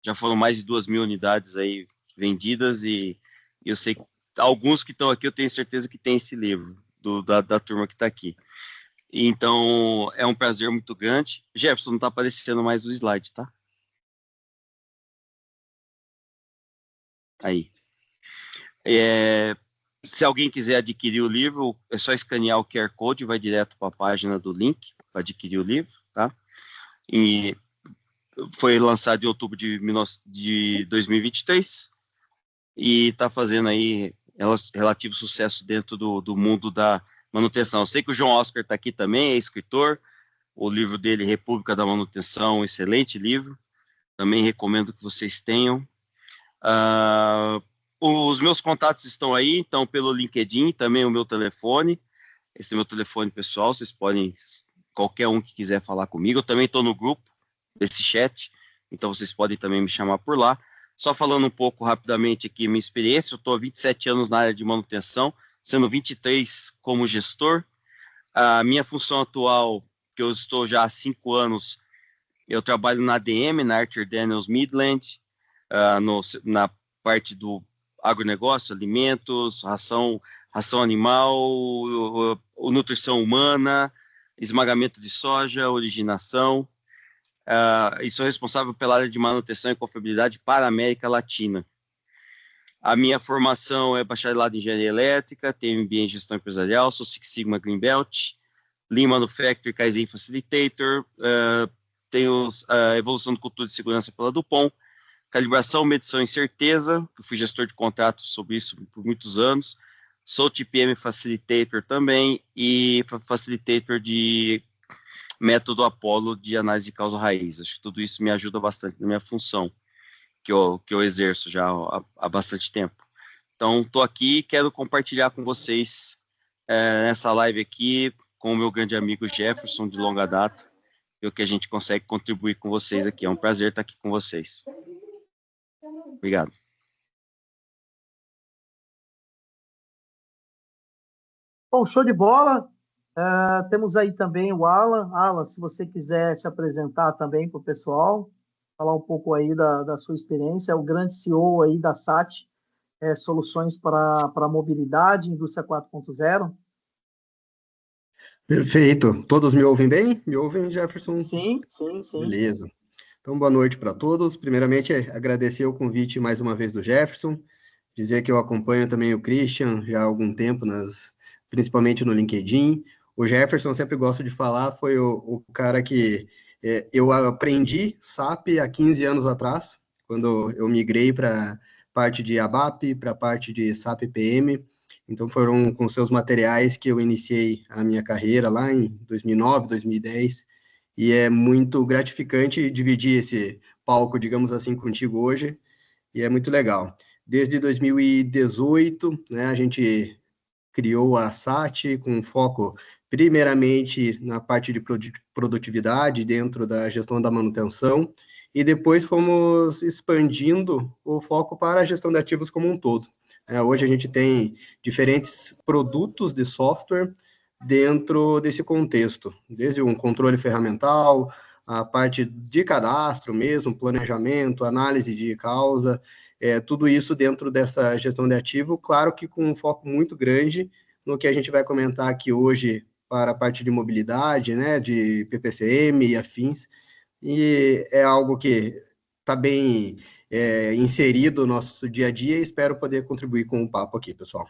já foram mais de 2.000 unidades aí vendidas e eu sei que alguns que estão aqui, eu tenho certeza que tem esse livro da turma que está aqui. Então, é um prazer muito grande. Jefferson, não está aparecendo mais o slide, tá? Aí. Se alguém quiser adquirir o livro, é só escanear o QR Code, vai direto para a página do link para adquirir o livro, tá? E foi lançado em outubro de 2023 e está fazendo aí relativo sucesso dentro do mundo da manutenção. Eu sei que o João Oscar está aqui também, é escritor, o livro dele, República da Manutenção, um excelente livro, também recomendo que vocês tenham. Os meus contatos estão aí, então pelo LinkedIn, também o meu telefone, esse é meu telefone pessoal, vocês podem, qualquer um que quiser falar comigo, eu também estou no grupo desse chat, então vocês podem também me chamar por lá. Só falando um pouco rapidamente aqui minha experiência, eu estou há 27 anos na área de manutenção, sendo 23 como gestor. A minha função atual, que eu estou já há 5 anos, eu trabalho na ADM, na Archer Daniels Midland, na parte do agronegócio, alimentos, ração animal, nutrição humana, esmagamento de soja, originação, e sou responsável pela área de manutenção e confiabilidade para a América Latina. A minha formação é bacharelado em engenharia elétrica, tenho MBA em gestão empresarial, sou Six Sigma Green Belt, Lean Manufacturing Kaizen Facilitator, tenho evolução de cultura de segurança pela Dupont, calibração, medição e certeza, eu fui gestor de contratos sobre isso por muitos anos, sou TPM Facilitator também e Facilitator de método Apollo de análise de causa raiz. Acho que tudo isso me ajuda bastante na minha função, que eu exerço já há bastante tempo. Então, estou aqui e quero compartilhar com vocês nessa live aqui com o meu grande amigo Jefferson, de longa data, e o que a gente consegue contribuir com vocês aqui. É um prazer estar aqui com vocês. Obrigado. Bom, show de bola. Temos aí também o Alan. Alan, se você quiser se apresentar também para o pessoal, falar um pouco aí da sua experiência, é o grande CEO aí da SAT, Soluções para Mobilidade, Indústria 4.0. Perfeito. Todos me ouvem bem? Me ouvem, Jefferson? Sim. Beleza. Então, boa noite para todos. Primeiramente, agradecer o convite mais uma vez do Jefferson, dizer que eu acompanho também o Christian já há algum tempo, principalmente no LinkedIn. O Jefferson, sempre gosto de falar, foi o cara que eu aprendi SAP há 15 anos atrás, quando eu migrei para parte de ABAP, para a parte de SAP PM. Então, foram com seus materiais que eu iniciei a minha carreira lá em 2009, 2010, e é muito gratificante dividir esse palco, digamos assim, contigo hoje, e é muito legal. Desde 2018, né, a gente criou a SAT com foco primeiramente na parte de produtividade dentro da gestão da manutenção, e depois fomos expandindo o foco para a gestão de ativos como um todo. Hoje a gente tem diferentes produtos de software dentro desse contexto, desde um controle ferramental, a parte de cadastro mesmo, planejamento, análise de causa, tudo isso dentro dessa gestão de ativo, claro que com um foco muito grande no que a gente vai comentar aqui hoje para a parte de mobilidade, né, de PPCM e afins, e é algo que está bem inserido no nosso dia a dia e espero poder contribuir com o papo aqui, pessoal.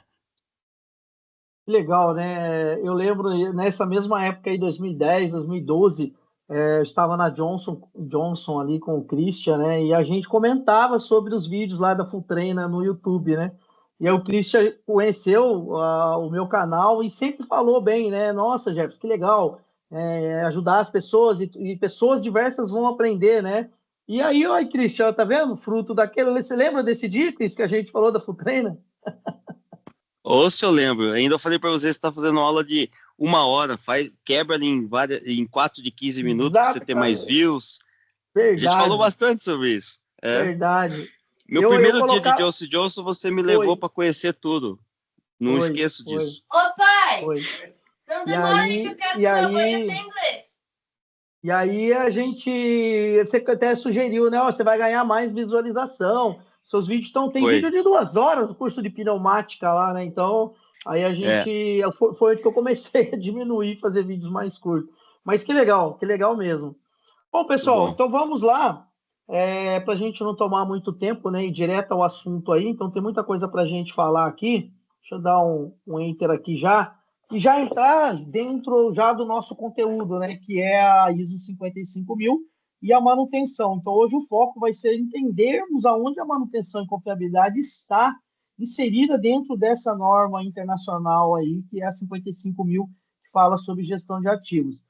Legal, né? Eu lembro, nessa mesma época aí, 2010, 2012, eu estava na Johnson ali com o Christian, né? E a gente comentava sobre os vídeos lá da Full Trainer no YouTube, né? E aí o Christian conheceu o meu canal e sempre falou bem, né? Nossa, Jefferson, que legal, ajudar as pessoas e pessoas diversas vão aprender, né? E aí, olha, Christian, tá vendo? Fruto daquele... Você lembra desse dia, Christian, que a gente falou da Full Trainer? Ou se eu lembro, ainda eu falei para você está fazendo aula de 1 hora, quebra em 4 de 15 minutos para você ter mais views. Verdade. A gente falou bastante sobre isso. Verdade. Meu primeiro dia de Johnson, você me levou para conhecer tudo. Não esqueço disso. Ô, pai! Não demora aí que eu quero que meu banho tenha inglês. E aí você até sugeriu, né? Ó, você vai ganhar mais visualização. Seus vídeos tem vídeo de 2 horas, o curso de pneumática lá, né? Então, aí a gente foi que eu comecei a diminuir, fazer vídeos mais curtos. Mas que legal mesmo. Bom, pessoal, então vamos lá, para a gente não tomar muito tempo, né? Ir direto ao assunto aí. Então tem muita coisa para a gente falar aqui. Deixa eu dar um enter aqui já. E já entrar dentro já do nosso conteúdo, né, que é a ISO 55000 e a manutenção. Então, hoje o foco vai ser entendermos aonde a manutenção e confiabilidade está inserida dentro dessa norma internacional aí, que é a 55000, que fala sobre gestão de ativos.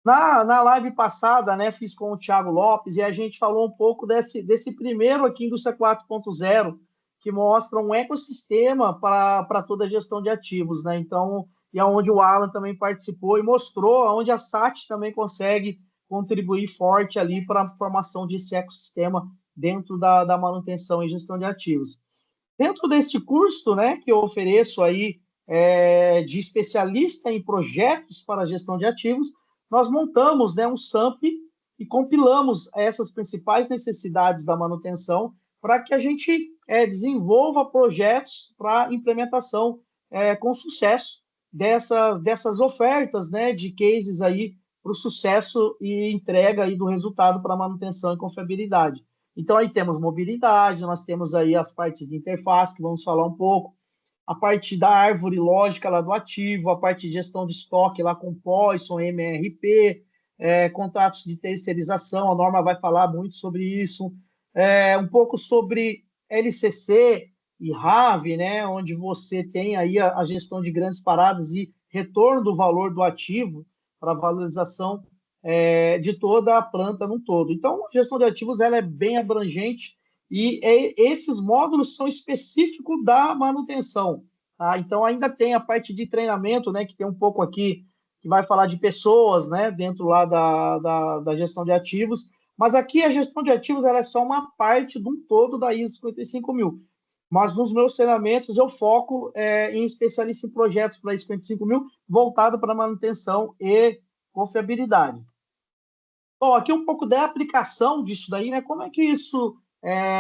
Na live passada, né, fiz com o Thiago Lopes e a gente falou um pouco desse primeiro aqui, Indústria 4.0, que mostra um ecossistema para toda a gestão de ativos, né? Então, e onde o Alan também participou e mostrou onde a SAT também consegue contribuir forte ali para a formação desse ecossistema dentro da manutenção e gestão de ativos. Dentro deste curso, né, que eu ofereço aí de especialista em projetos para a gestão de ativos, nós montamos, né, um SAMP e compilamos essas principais necessidades da manutenção para que a gente desenvolva projetos para implementação com sucesso dessas ofertas, né, de cases aí para o sucesso e entrega aí do resultado para manutenção e confiabilidade. Então, aí temos mobilidade, nós temos aí as partes de interface, que vamos falar um pouco, a parte da árvore lógica lá do ativo, a parte de gestão de estoque lá com Poisson, MRP, contratos de terceirização, a norma vai falar muito sobre isso, um pouco sobre LCC e RAV, né, onde você tem aí a gestão de grandes paradas e retorno do valor do ativo para a valorização de toda a planta no todo. Então, a gestão de ativos ela é bem abrangente e esses módulos são específicos da manutenção. Tá? Então, ainda tem a parte de treinamento, né, que tem um pouco aqui, que vai falar de pessoas, né, dentro lá da gestão de ativos, mas aqui a gestão de ativos ela é só uma parte de um todo da ISO 55000. Mas nos meus treinamentos eu foco em especialista em projetos para ISO 55000, voltado para manutenção e confiabilidade. Bom, aqui um pouco da aplicação disso daí, né? Como é que isso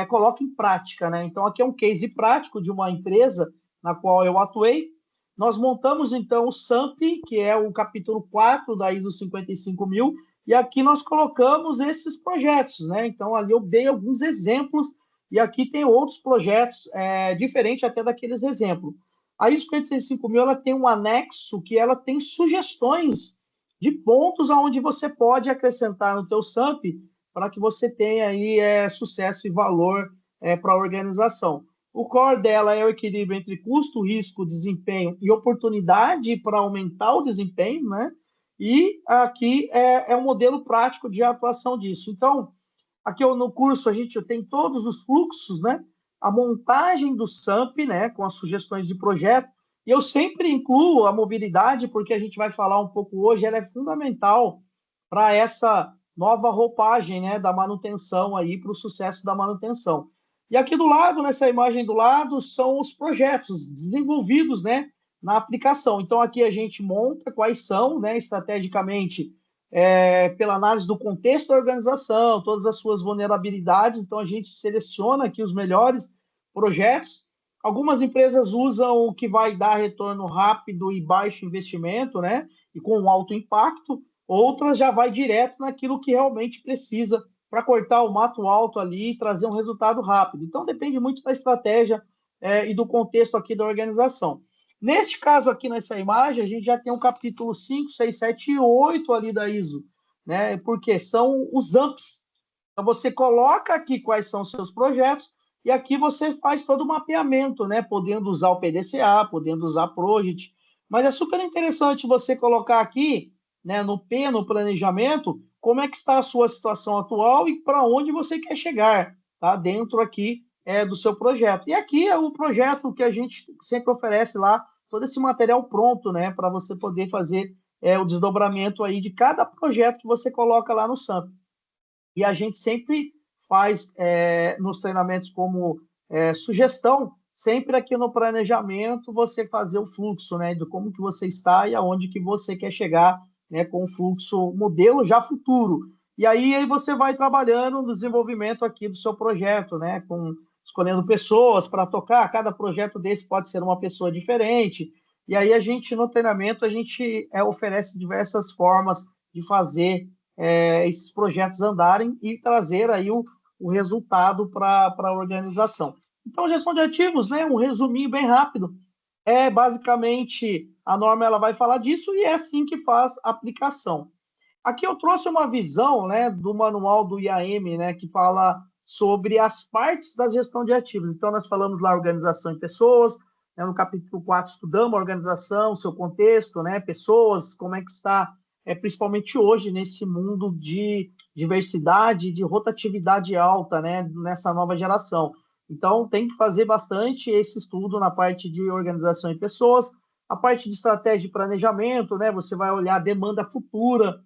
coloca em prática, né? Então, aqui é um case prático de uma empresa na qual eu atuei. Nós montamos, então, o SAMP, que é o capítulo 4 da ISO 55000, e aqui nós colocamos esses projetos, né? Então, ali eu dei alguns exemplos, e aqui tem outros projetos diferentes até daqueles exemplos. A ISO 55000, ela tem um anexo que ela tem sugestões de pontos aonde você pode acrescentar no teu SAMP para que você tenha aí sucesso e valor para a organização. O core dela é o equilíbrio entre custo, risco, desempenho e oportunidade para aumentar o desempenho, né? E aqui é um modelo prático de atuação disso. Então, aqui no curso a gente tem todos os fluxos, né? A montagem do SAMP, né? Com as sugestões de projeto. E eu sempre incluo a mobilidade, porque a gente vai falar um pouco hoje, ela é fundamental para essa nova roupagem, né, da manutenção aí, para o sucesso da manutenção. E aqui do lado, nessa imagem do lado, são os projetos desenvolvidos, né, na aplicação. Então, aqui a gente monta quais são, né, estrategicamente, pela análise do contexto da organização, todas as suas vulnerabilidades. Então, a gente seleciona aqui os melhores projetos. Algumas empresas usam o que vai dar retorno rápido e baixo investimento, né? E com alto impacto. Outras já vai direto naquilo que realmente precisa para cortar o mato alto ali e trazer um resultado rápido. Então, depende muito da estratégia e do contexto aqui da organização. Neste caso aqui, nessa imagem, a gente já tem um capítulo 5, 6, 7 e 8 ali da ISO, né? Porque são os AMPs. Então, você coloca aqui quais são os seus projetos e aqui você faz todo o mapeamento, né? Podendo usar o PDCA, podendo usar Project. Mas é super interessante você colocar aqui, né, no P, no planejamento, como é que está a sua situação atual e para onde você quer chegar, tá? Dentro aqui do seu projeto. E aqui é o projeto que a gente sempre oferece lá, todo esse material pronto, né? Para você poder fazer o desdobramento aí de cada projeto que você coloca lá no SAMP. E a gente sempre faz nos treinamentos como sugestão, sempre aqui no planejamento, você fazer o fluxo, né, de como que você está e aonde que você quer chegar né, com o fluxo modelo já futuro. E aí você vai trabalhando no desenvolvimento aqui do seu projeto, né, escolhendo pessoas para tocar. Cada projeto desse pode ser uma pessoa diferente. E aí a gente, no treinamento, a gente oferece diversas formas de fazer esses projetos andarem e trazer aí o resultado para a organização. Então, gestão de ativos, né, um resuminho bem rápido, basicamente a norma ela vai falar disso e é assim que faz a aplicação. Aqui eu trouxe uma visão, né, do manual do IAM, né, que fala sobre as partes da gestão de ativos. Então, nós falamos lá organização e pessoas, né, no capítulo 4 estudamos a organização, seu contexto, né, pessoas, como é que está, principalmente hoje, nesse mundo de diversidade, de rotatividade alta, né, nessa nova geração. Então, tem que fazer bastante esse estudo na parte de organização e pessoas. A parte de estratégia e planejamento, né, você vai olhar a demanda futura,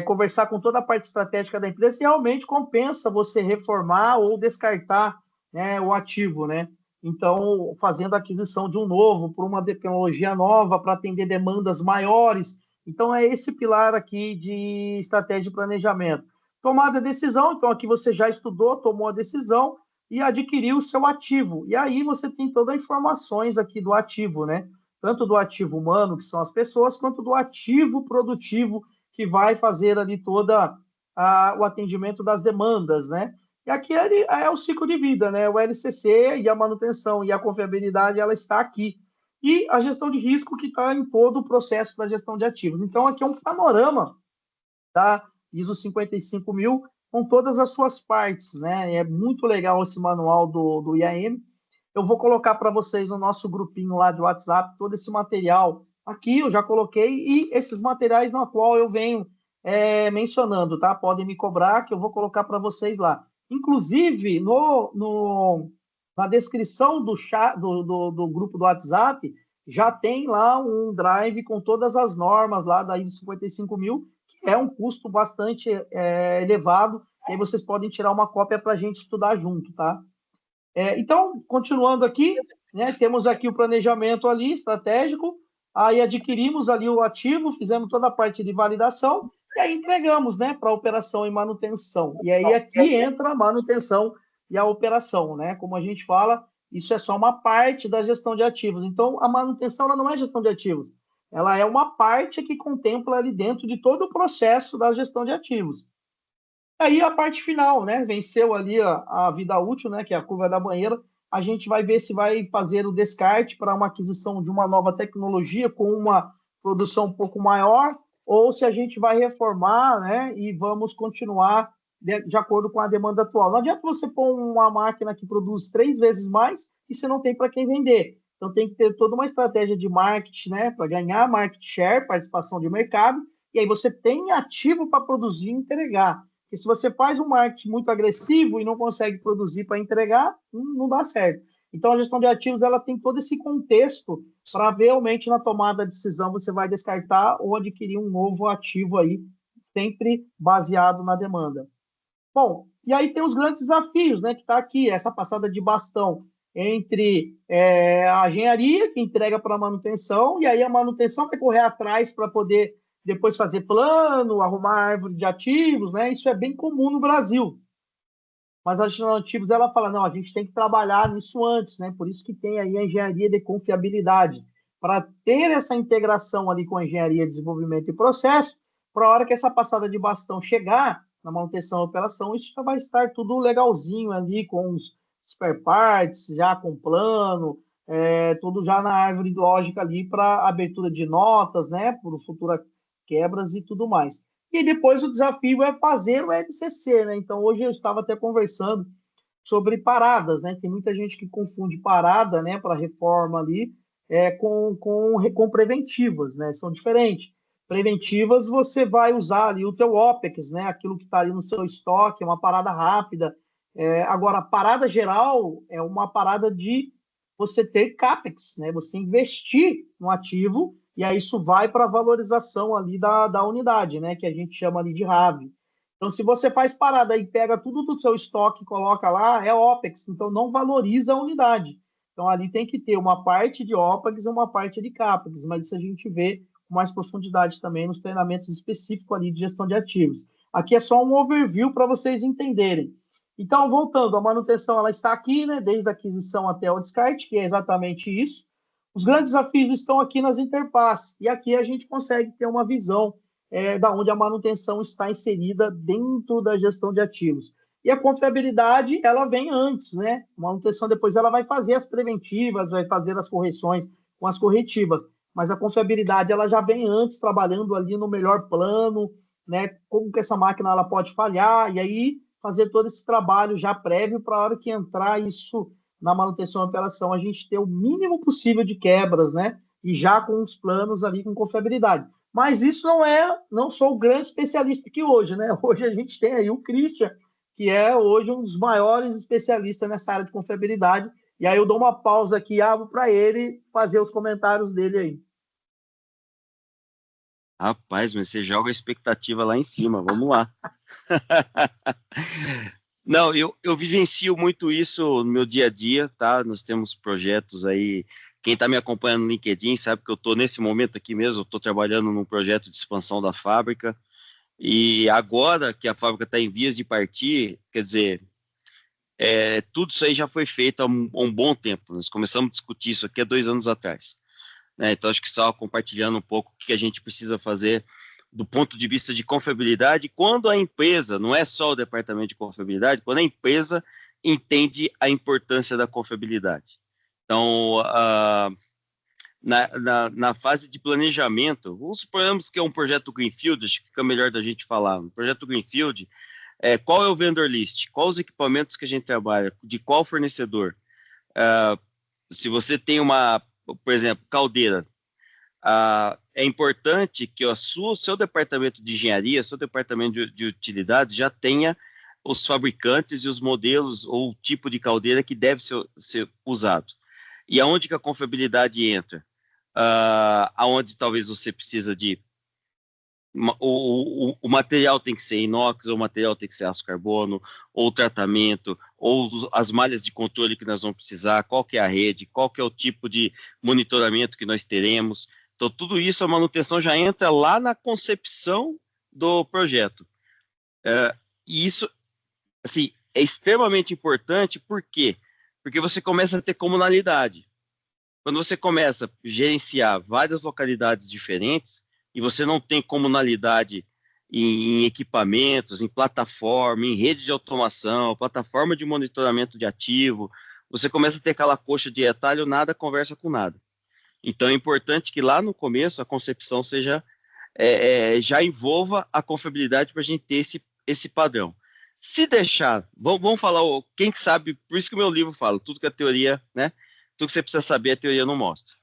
conversar com toda a parte estratégica da empresa, se realmente compensa você reformar ou descartar, né, o ativo, né? Então, fazendo a aquisição de um novo, por uma tecnologia nova, para atender demandas maiores. Então, é esse pilar aqui de estratégia e planejamento. Tomada de decisão, então aqui você já estudou, tomou a decisão e adquiriu o seu ativo. E aí você tem todas as informações aqui do ativo, né? Tanto do ativo humano, que são as pessoas, quanto do ativo produtivo, que vai fazer ali toda o atendimento das demandas, né? E aqui é o ciclo de vida, né? O LCC e a manutenção e a confiabilidade, ela está aqui. E a gestão de risco que está em todo o processo da gestão de ativos. Então, aqui é um panorama da ISO 55000 com todas as suas partes, né? É muito legal esse manual do IAM. Eu vou colocar para vocês no nosso grupinho lá de WhatsApp todo esse material. Aqui eu já coloquei e esses materiais na qual eu venho mencionando, tá? Podem me cobrar que eu vou colocar para vocês lá. Inclusive, na descrição do chat, do grupo do WhatsApp, já tem lá um drive com todas as normas lá da ISO 55000, que é um custo bastante elevado, e aí vocês podem tirar uma cópia para a gente estudar junto, tá? Então, continuando aqui, né, temos aqui o planejamento ali, estratégico, aí adquirimos ali o ativo, fizemos toda a parte de validação, e aí entregamos, né, para operação e manutenção. E aí aqui entra a manutenção e a operação, né? Como a gente fala, isso é só uma parte da gestão de ativos. Então, a manutenção ela não é gestão de ativos, ela é uma parte que contempla ali dentro de todo o processo da gestão de ativos. Aí a parte final, né? Venceu ali a vida útil, né? Que é a curva da banheira. A gente vai ver se vai fazer o descarte para uma aquisição de uma nova tecnologia com uma produção um pouco maior, ou se a gente vai reformar, né? E vamos continuar de acordo com a demanda atual. Não adianta você pôr uma máquina que produz 3 vezes mais e você não tem para quem vender. Então tem que ter toda uma estratégia de marketing, né? Para ganhar market share, participação de mercado, e aí você tem ativo para produzir e entregar. Porque se você faz um marketing muito agressivo e não consegue produzir para entregar, não dá certo. Então, a gestão de ativos ela tem todo esse contexto para realmente na tomada de decisão você vai descartar ou adquirir um novo ativo aí, sempre baseado na demanda. Bom, e aí tem os grandes desafios, né, que está aqui, essa passada de bastão entre a engenharia, que entrega para a manutenção, e aí a manutenção vai correr atrás para poder depois fazer plano, arrumar árvore de ativos, né? Isso é bem comum no Brasil. Mas a gestão de ativos, ela fala, não, a gente tem que trabalhar nisso antes, né? Por isso que tem aí a engenharia de confiabilidade, para ter essa integração ali com a engenharia de desenvolvimento e processo, para a hora que essa passada de bastão chegar na manutenção e operação, isso já vai estar tudo legalzinho ali, com os spare parts, já com plano, tudo já na árvore lógica ali para abertura de notas, né? Por futura quebras e tudo mais. E depois o desafio é fazer o LCC, né? Então, hoje eu estava até conversando sobre paradas, né? Tem muita gente que confunde parada, né, para reforma ali, com preventivas, né? São diferentes. Preventivas, você vai usar ali o teu OPEX, né? Aquilo que está ali no seu estoque, é uma parada rápida. Agora, parada geral é uma parada de você ter CAPEX, né? Você investir no ativo e aí isso vai para a valorização ali da unidade, né? Que a gente chama ali de RAV. Então, se você faz parada e pega tudo do seu estoque e coloca lá, é OPEX, então não valoriza a unidade. Então, ali tem que ter uma parte de OPEX e uma parte de CAPEX, mas isso a gente vê com mais profundidade também nos treinamentos específicos ali de gestão de ativos. Aqui é só um overview para vocês entenderem. Então, voltando, a manutenção ela está aqui, né, desde a aquisição até o descarte, que é exatamente isso. Os grandes desafios estão aqui nas interfaces, e aqui a gente consegue ter uma visão da onde a manutenção está inserida dentro da gestão de ativos. E a confiabilidade, ela vem antes, né? A manutenção depois ela vai fazer as preventivas, vai fazer as correções com as corretivas, mas a confiabilidade ela já vem antes, trabalhando ali no melhor plano, né? Como que essa máquina ela pode falhar, e aí fazer todo esse trabalho já prévio para a hora que entrar isso na manutenção e operação, a gente ter o mínimo possível de quebras, né? E já com os planos ali com confiabilidade. Mas isso não sou o grande especialista que hoje, né? Hoje a gente tem aí o Christian, que é hoje um dos maiores especialistas nessa área de confiabilidade. E aí eu dou uma pausa aqui, abro para ele fazer os comentários dele aí. Rapaz, mas você joga a expectativa lá em cima, vamos lá. Não, eu vivencio muito isso no meu dia a dia, tá? Nós temos projetos aí. Quem está me acompanhando no LinkedIn sabe que eu estou nesse momento aqui mesmo, eu estou trabalhando num projeto de expansão da fábrica, e agora que a fábrica está em vias de partir, quer dizer, tudo isso aí já foi feito há um bom tempo. Nós começamos a discutir isso aqui há 2 anos atrás, né? Então acho que só compartilhando um pouco o que a gente precisa fazer do ponto de vista de confiabilidade, quando a empresa, não é só o departamento de confiabilidade, quando a empresa entende a importância da confiabilidade. Então, na fase de planejamento, vamos supormos que é um projeto Greenfield, acho que fica melhor da gente falar. No projeto Greenfield, qual é o vendor list? Quais os equipamentos que a gente trabalha? De qual fornecedor? Se você tem por exemplo, caldeira, é importante que o seu departamento de engenharia, seu departamento de utilidade já tenha os fabricantes e os modelos ou o tipo de caldeira que deve ser usado. E aonde que a confiabilidade entra? Aonde talvez você precisa de... O material tem que ser inox, ou o material tem que ser aço carbono, ou tratamento, ou as malhas de controle que nós vamos precisar, qual que é a rede, qual que é o tipo de monitoramento que nós teremos. Então, tudo isso, a manutenção já entra lá na concepção do projeto. E isso, assim, é extremamente importante, por quê? Porque você começa a ter comunalidade. Quando você começa a gerenciar várias localidades diferentes, e você não tem comunalidade em equipamentos, em plataforma, em rede de automação, plataforma de monitoramento de ativo, você começa a ter aquela coxa de retalho, nada conversa com nada. Então é importante que lá no começo a concepção seja já envolva a confiabilidade para a gente ter esse padrão. Se deixar, vamos falar, quem sabe, por isso que o meu livro fala, tudo que a teoria, né? Tudo que você precisa saber, a teoria não mostra.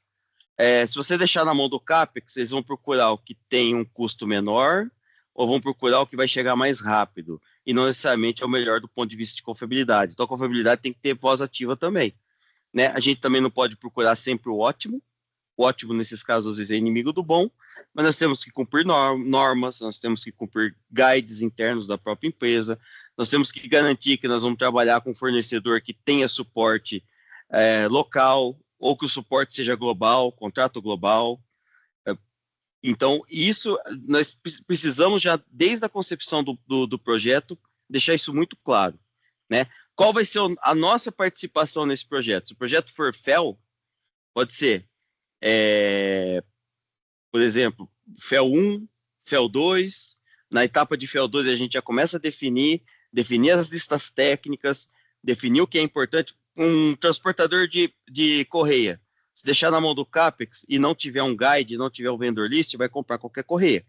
Se você deixar na mão do CAPEX, eles vão procurar o que tem um custo menor ou vão procurar o que vai chegar mais rápido e não necessariamente é o melhor do ponto de vista de confiabilidade. Então a confiabilidade tem que ter voz ativa também, né? A gente também não pode procurar sempre o ótimo. O ótimo, nesses casos, às vezes é inimigo do bom, mas nós temos que cumprir normas, nós temos que cumprir guides internos da própria empresa, nós temos que garantir que nós vamos trabalhar com um fornecedor que tenha suporte local, ou que o suporte seja global, contrato global. Então, isso nós precisamos já, desde a concepção do projeto, deixar isso muito claro, né? Qual vai ser a nossa participação nesse projeto? Se o projeto for FEL, pode ser por exemplo, FEL 1, FEL 2, na etapa de FEL 2 a gente já começa a definir as listas técnicas, definir o que é importante. Um transportador de correia, se deixar na mão do CAPEX e não tiver um guide, não tiver um vendor list, vai comprar qualquer correia.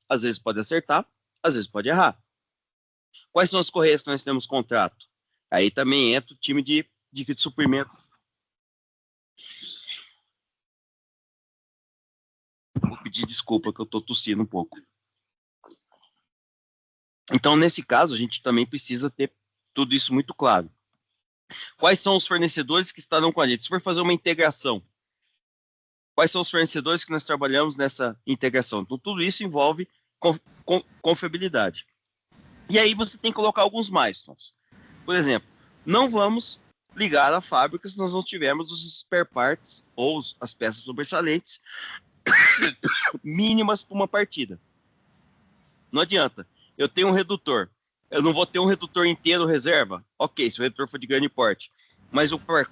Às vezes pode acertar, às vezes pode errar. Quais são as correias que nós temos contrato? Aí também entra o time de suprimento. Vou pedir desculpa que eu estou tossindo um pouco. Então, nesse caso, a gente também precisa ter tudo isso muito claro. Quais são os fornecedores que estarão com a gente? Se for fazer uma integração, quais são os fornecedores que nós trabalhamos nessa integração? Então, tudo isso envolve confiabilidade. E aí você tem que colocar alguns milestones. Por exemplo, não vamos ligar a fábrica se nós não tivermos os spare parts ou as peças sobressalentes mínimas para uma partida. Não adianta. Eu tenho um redutor. Eu não vou ter um redutor inteiro reserva? Ok, se o redutor for de grande porte. Mas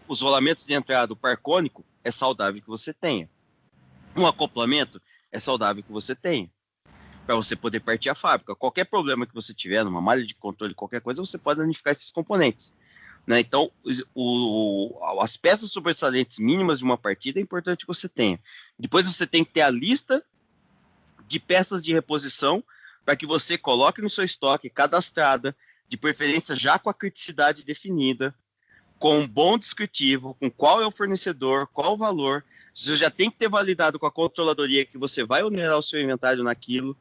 os rolamentos de entrada, o par cônico, é saudável que você tenha. Um acoplamento é saudável que você tenha. Para você poder partir a fábrica. Qualquer problema que você tiver, numa malha de controle, qualquer coisa, você pode danificar esses componentes. Né? Então, as peças sobressalentes mínimas de uma partida é importante que você tenha. Depois você tem que ter a lista de peças de reposição para que você coloque no seu estoque cadastrada, de preferência já com a criticidade definida, com um bom descritivo, com qual é o fornecedor, qual o valor. Você já tem que ter validado com a controladoria que você vai onerar o seu inventário naquilo.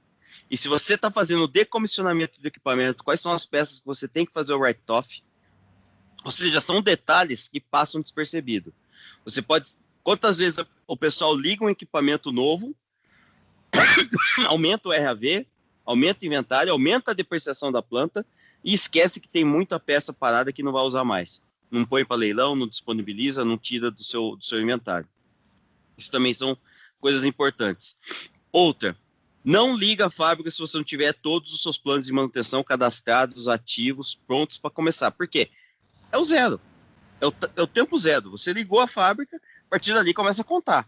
E se você está fazendo o decomissionamento do equipamento, quais são as peças que você tem que fazer o write-off? Ou seja, são detalhes que passam despercebido. Você pode... Quantas vezes o pessoal liga um equipamento novo, aumenta o RAV, aumenta o inventário, aumenta a depreciação da planta e esquece que tem muita peça parada que não vai usar mais. Não põe para leilão, não disponibiliza, não tira do seu inventário. Isso também são coisas importantes. Outra, não liga a fábrica se você não tiver todos os seus planos de manutenção cadastrados, ativos, prontos para começar. Por quê? É o zero. É o tempo zero. Você ligou a fábrica, a partir dali começa a contar.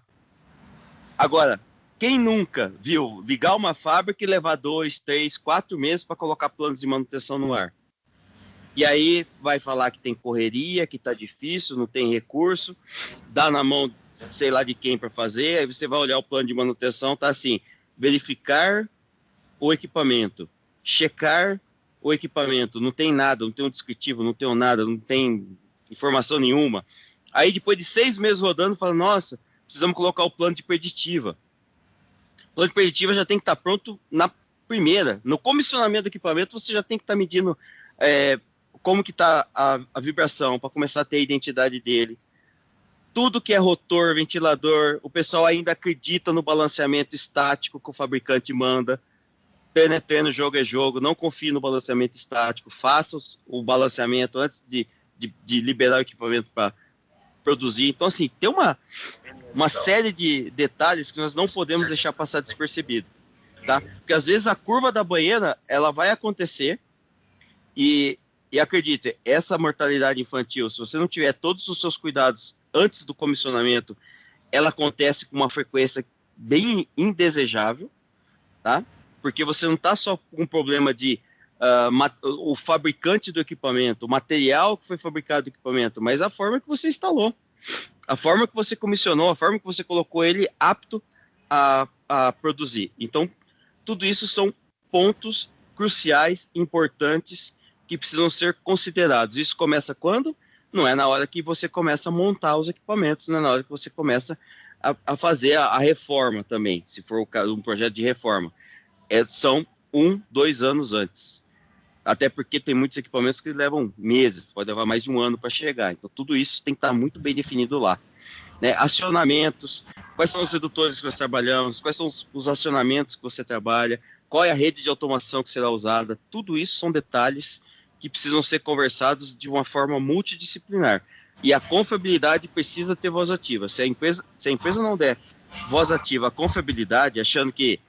Agora, quem nunca viu ligar uma fábrica e levar 2, 3, 4 meses para colocar planos de manutenção no ar? E aí vai falar que tem correria, que está difícil, não tem recurso, dá na mão, sei lá de quem para fazer, aí você vai olhar o plano de manutenção, tá assim, verificar o equipamento, checar o equipamento, não tem nada, não tem um descritivo, não tem nada, não tem informação nenhuma. Aí depois de 6 meses rodando, fala, nossa, precisamos colocar o plano de preditiva. O plano de preditiva já tem que estar pronto na primeira. No comissionamento do equipamento, você já tem que estar medindo como que está a vibração, para começar a ter a identidade dele. Tudo que é rotor, ventilador, o pessoal ainda acredita no balanceamento estático que o fabricante manda. Treino é treino, jogo é jogo, não confie no balanceamento estático, faça o balanceamento antes de liberar o equipamento para produzir. Então, assim, tem uma série de detalhes que nós não podemos deixar passar despercebido, tá? Porque às vezes a curva da banheira, ela vai acontecer e acredite, essa mortalidade infantil, se você não tiver todos os seus cuidados antes do comissionamento, ela acontece com uma frequência bem indesejável, tá? Porque você não está só com um problema de o fabricante do equipamento, o material que foi fabricado do equipamento, mas a forma que você instalou, a forma que você comissionou, a forma que você colocou ele apto a produzir. Então, tudo isso são pontos cruciais, importantes, que precisam ser considerados. Isso começa quando? Não é na hora que você começa a montar os equipamentos, não é na hora que você começa a fazer a reforma também, se for um projeto de reforma. São 1, 2 anos antes. Até porque tem muitos equipamentos que levam meses, pode levar mais de 1 ano para chegar. Então, tudo isso tem que estar muito bem definido lá. Né? Acionamentos, quais são os redutores que nós trabalhamos, quais são os acionamentos que você trabalha, qual é a rede de automação que será usada. Tudo isso são detalhes que precisam ser conversados de uma forma multidisciplinar. E a confiabilidade precisa ter voz ativa. Se a empresa não der voz ativa à confiabilidade, achando que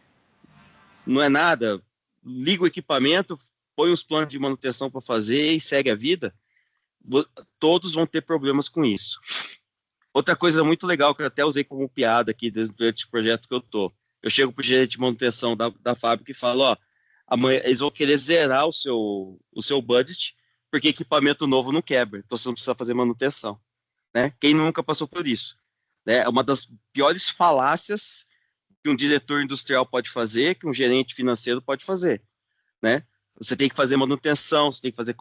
não é nada, liga o equipamento, põe os planos de manutenção para fazer e segue a vida, todos vão ter problemas com isso. Outra coisa muito legal que eu até usei como piada aqui durante o projeto que eu tô, eu chego para o gerente de manutenção da fábrica e falo, ó, amanhã eles vão querer zerar o seu budget, porque equipamento novo não quebra, então você não precisa fazer manutenção. Né? Quem nunca passou por isso? Né? É uma das piores falácias que um diretor industrial pode fazer, que um gerente financeiro pode fazer. Né? Você tem que fazer manutenção, você tem que fazer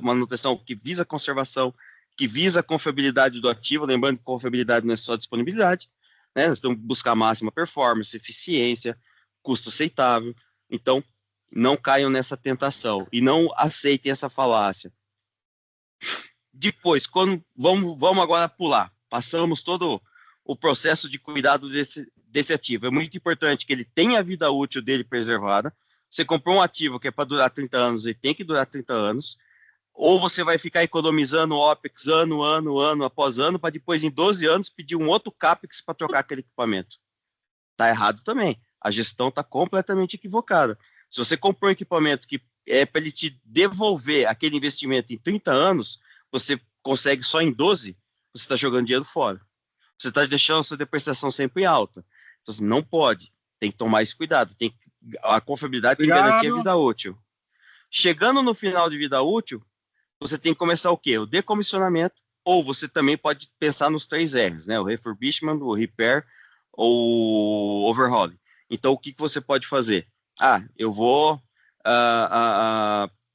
manutenção que visa conservação, que visa a confiabilidade do ativo, lembrando que confiabilidade não é só disponibilidade, né? Nós temos que buscar máxima performance, eficiência, custo aceitável. Então, não caiam nessa tentação e não aceitem essa falácia. Depois, vamos agora pular. Passamos todo o processo de cuidado desse ativo. É muito importante que ele tenha a vida útil dele preservada. Você comprou um ativo que é para durar 30 anos e tem que durar 30 anos, ou você vai ficar economizando OPEX ano após ano, para depois, em 12 anos, pedir um outro CAPEX para trocar aquele equipamento. Tá errado também. A gestão está completamente equivocada. Se você comprou um equipamento que é para ele te devolver aquele investimento em 30 anos, você consegue só em 12, você está jogando dinheiro fora. Você está deixando a sua depreciação sempre alta. Então, assim, não pode. Tem que tomar esse cuidado. A confiabilidade tem que garantir a vida útil. Chegando no final de vida útil, você tem que começar o quê? O decomissionamento, ou você também pode pensar nos 3 R's, né? O refurbishment, o repair ou overhauling. Então, o que você pode fazer? Eu vou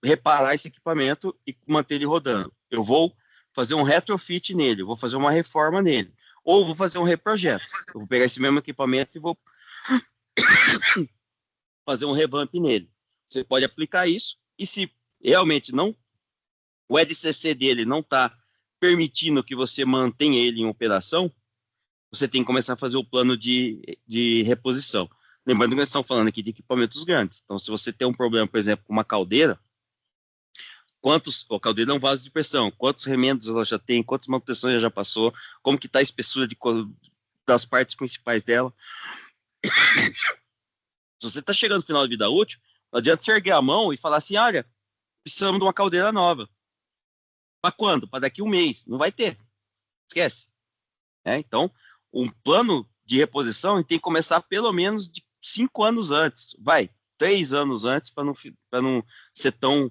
reparar esse equipamento e manter ele rodando. Eu vou fazer um retrofit nele, eu vou fazer uma reforma nele. Ou vou fazer um reprojeto. Eu vou pegar esse mesmo equipamento e vou fazer um revamp nele. Você pode aplicar isso, e se realmente o EDCC dele não está permitindo que você mantenha ele em operação, você tem que começar a fazer o plano de reposição. Lembrando que nós estamos falando aqui de equipamentos grandes. Então, se você tem um problema, por exemplo, com uma caldeira, a caldeira é um vaso de pressão, quantos remendos ela já tem, quantas manutenções ela já passou, como que está a espessura das partes principais dela. Se você está chegando no final de vida útil, não adianta você erguer a mão e falar assim, olha, precisamos de uma caldeira nova. Para quando? Para daqui 1 mês. Não vai ter. Esquece. Então, um plano de reposição tem que começar pelo menos de 5 anos antes. 3 anos antes, para não ser tão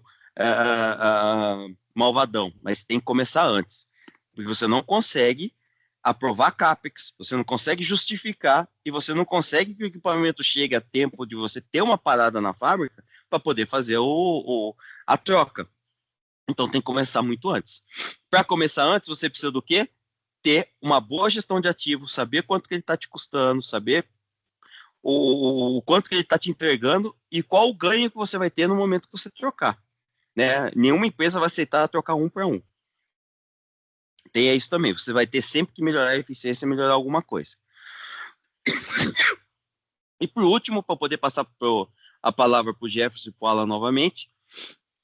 malvadão. Mas tem que começar antes. Porque você não consegue aprovar CAPEX, você não consegue justificar e você não consegue que o equipamento chegue a tempo de você ter uma parada na fábrica para poder fazer a troca. Então tem que começar muito antes. Para começar antes, você precisa do quê? Ter uma boa gestão de ativos, saber quanto que ele está te custando, saber o quanto que ele está te entregando e qual o ganho que você vai ter no momento que você trocar. Né? Nenhuma empresa vai aceitar trocar 1 para 1. Tem isso também. Você vai ter sempre que melhorar a eficiência, melhorar alguma coisa. E por último, para poder passar a palavra para o Jefferson e para o Alan novamente,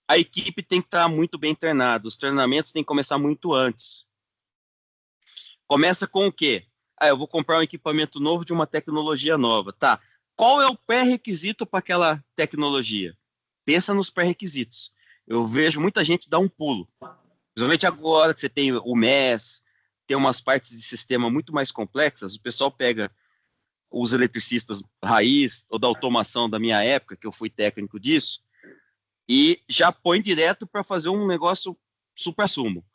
a equipe tem que estar muito bem treinada. Os treinamentos têm que começar muito antes. Começa com o quê? Eu vou comprar um equipamento novo de uma tecnologia nova. Tá. Qual é o pré-requisito para aquela tecnologia? Pensa nos pré-requisitos. Eu vejo muita gente dar um pulo. Principalmente agora que você tem o MES, tem umas partes de sistema muito mais complexas, o pessoal pega os eletricistas raiz ou da automação da minha época, que eu fui técnico disso, e já põe direto para fazer um negócio supra-sumo.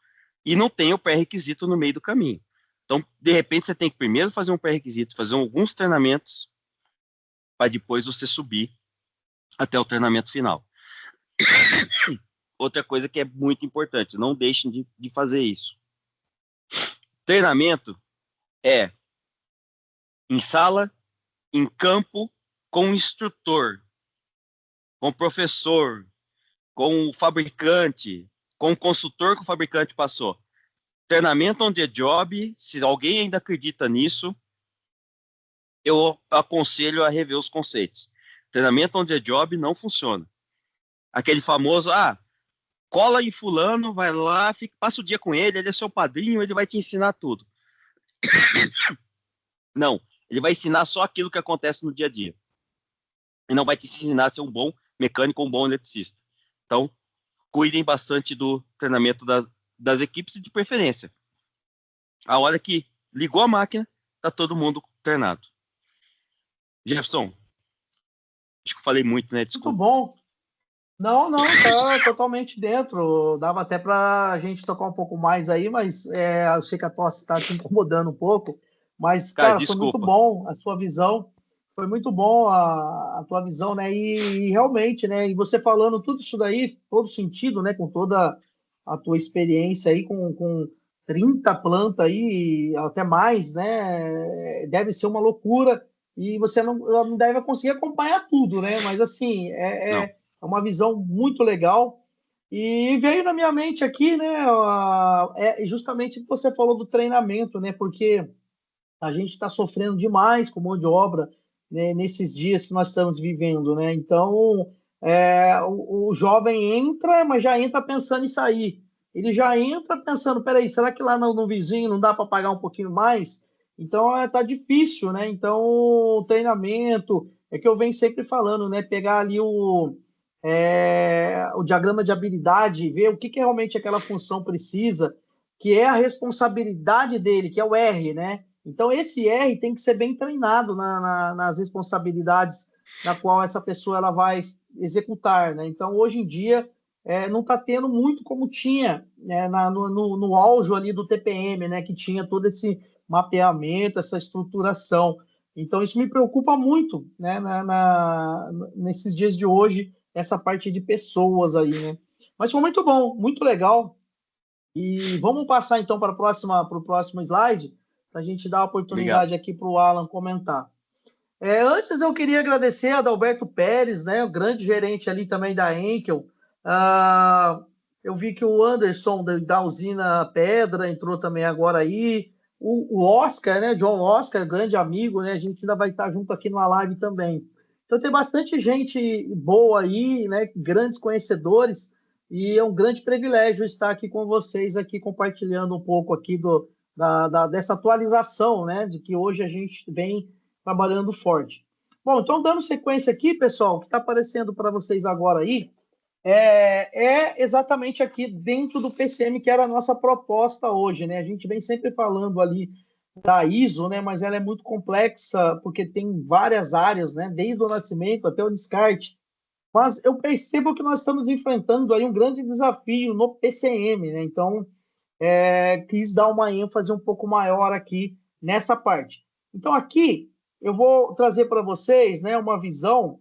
E não tem o pré-requisito no meio do caminho. Então, de repente, você tem que primeiro fazer um pré-requisito, fazer alguns treinamentos, para depois você subir até o treinamento final. Outra coisa que é muito importante, não deixem de fazer isso. Treinamento é em sala, em campo, com o instrutor, com o professor, com o fabricante, com o consultor que o fabricante passou. Treinamento on the job, se alguém ainda acredita nisso, eu aconselho a rever os conceitos. Treinamento on the job não funciona. Aquele famoso, cola em fulano, vai lá, passa o dia com ele é seu padrinho, ele vai te ensinar tudo. Não, ele vai ensinar só aquilo que acontece no dia a dia. E não vai te ensinar a ser um bom mecânico ou um bom eletricista. Então, cuidem bastante do treinamento das equipes e de preferência. A hora que ligou a máquina, tá todo mundo treinado. Jefferson, acho que eu falei muito, né? Desculpa. Muito bom. Não, tá totalmente dentro. Dava até para a gente tocar um pouco mais aí, mas eu sei que a tosse está te incomodando um pouco. Mas, cara, foi muito bom a sua visão. Foi muito bom a tua visão, né? E realmente, né? E você falando tudo isso daí, todo sentido, né? Com toda a tua experiência aí, com 30 plantas aí, até mais, né? Deve ser uma loucura. E você não deve conseguir acompanhar tudo, né? Mas, assim, é uma visão muito legal. E veio na minha mente aqui, né? Justamente o que você falou do treinamento, né? Porque a gente está sofrendo demais com mão de obra, né, nesses dias que nós estamos vivendo, né? Então, o jovem entra, mas já entra pensando em sair. Ele já entra pensando, peraí, será que lá no vizinho não dá para pagar um pouquinho mais? Então, tá difícil, né? Então, o treinamento, é que eu venho sempre falando, né? Pegar ali o diagrama de habilidade, ver o que realmente aquela função precisa, que é a responsabilidade dele, que é o R, né? Então, esse R tem que ser bem treinado nas responsabilidades na qual essa pessoa ela vai executar, né? Então, hoje em dia, não está tendo muito como tinha, né, no auge ali do TPM, né? Que tinha todo esse mapeamento, essa estruturação. Então, isso me preocupa muito, né, nesses dias de hoje, essa parte de pessoas aí, né? Mas foi muito bom, muito legal. E vamos passar, então, para o próximo slide, para a gente dar a Obrigado. oportunidade aqui para o Alan comentar. Antes, eu queria agradecer a Adalberto Pérez, né, o grande gerente ali também da Enkel. Eu vi que o Anderson da usina Pedra entrou também agora aí. O Oscar, né, John Oscar, grande amigo, né, a gente ainda vai estar junto aqui numa live também. Então tem bastante gente boa aí, né, grandes conhecedores, e é um grande privilégio estar aqui com vocês, aqui compartilhando um pouco aqui dessa atualização, né, de que hoje a gente vem trabalhando forte. Bom, então dando sequência aqui, pessoal, o que está aparecendo para vocês agora aí é exatamente aqui dentro do PCM, que era a nossa proposta hoje, né? A gente vem sempre falando ali da ISO, né? Mas ela é muito complexa, porque tem várias áreas, né? Desde o nascimento até o descarte. Mas eu percebo que nós estamos enfrentando aí um grande desafio no PCM, né? Então, quis dar uma ênfase um pouco maior aqui nessa parte. Então, aqui eu vou trazer para vocês, né, uma visão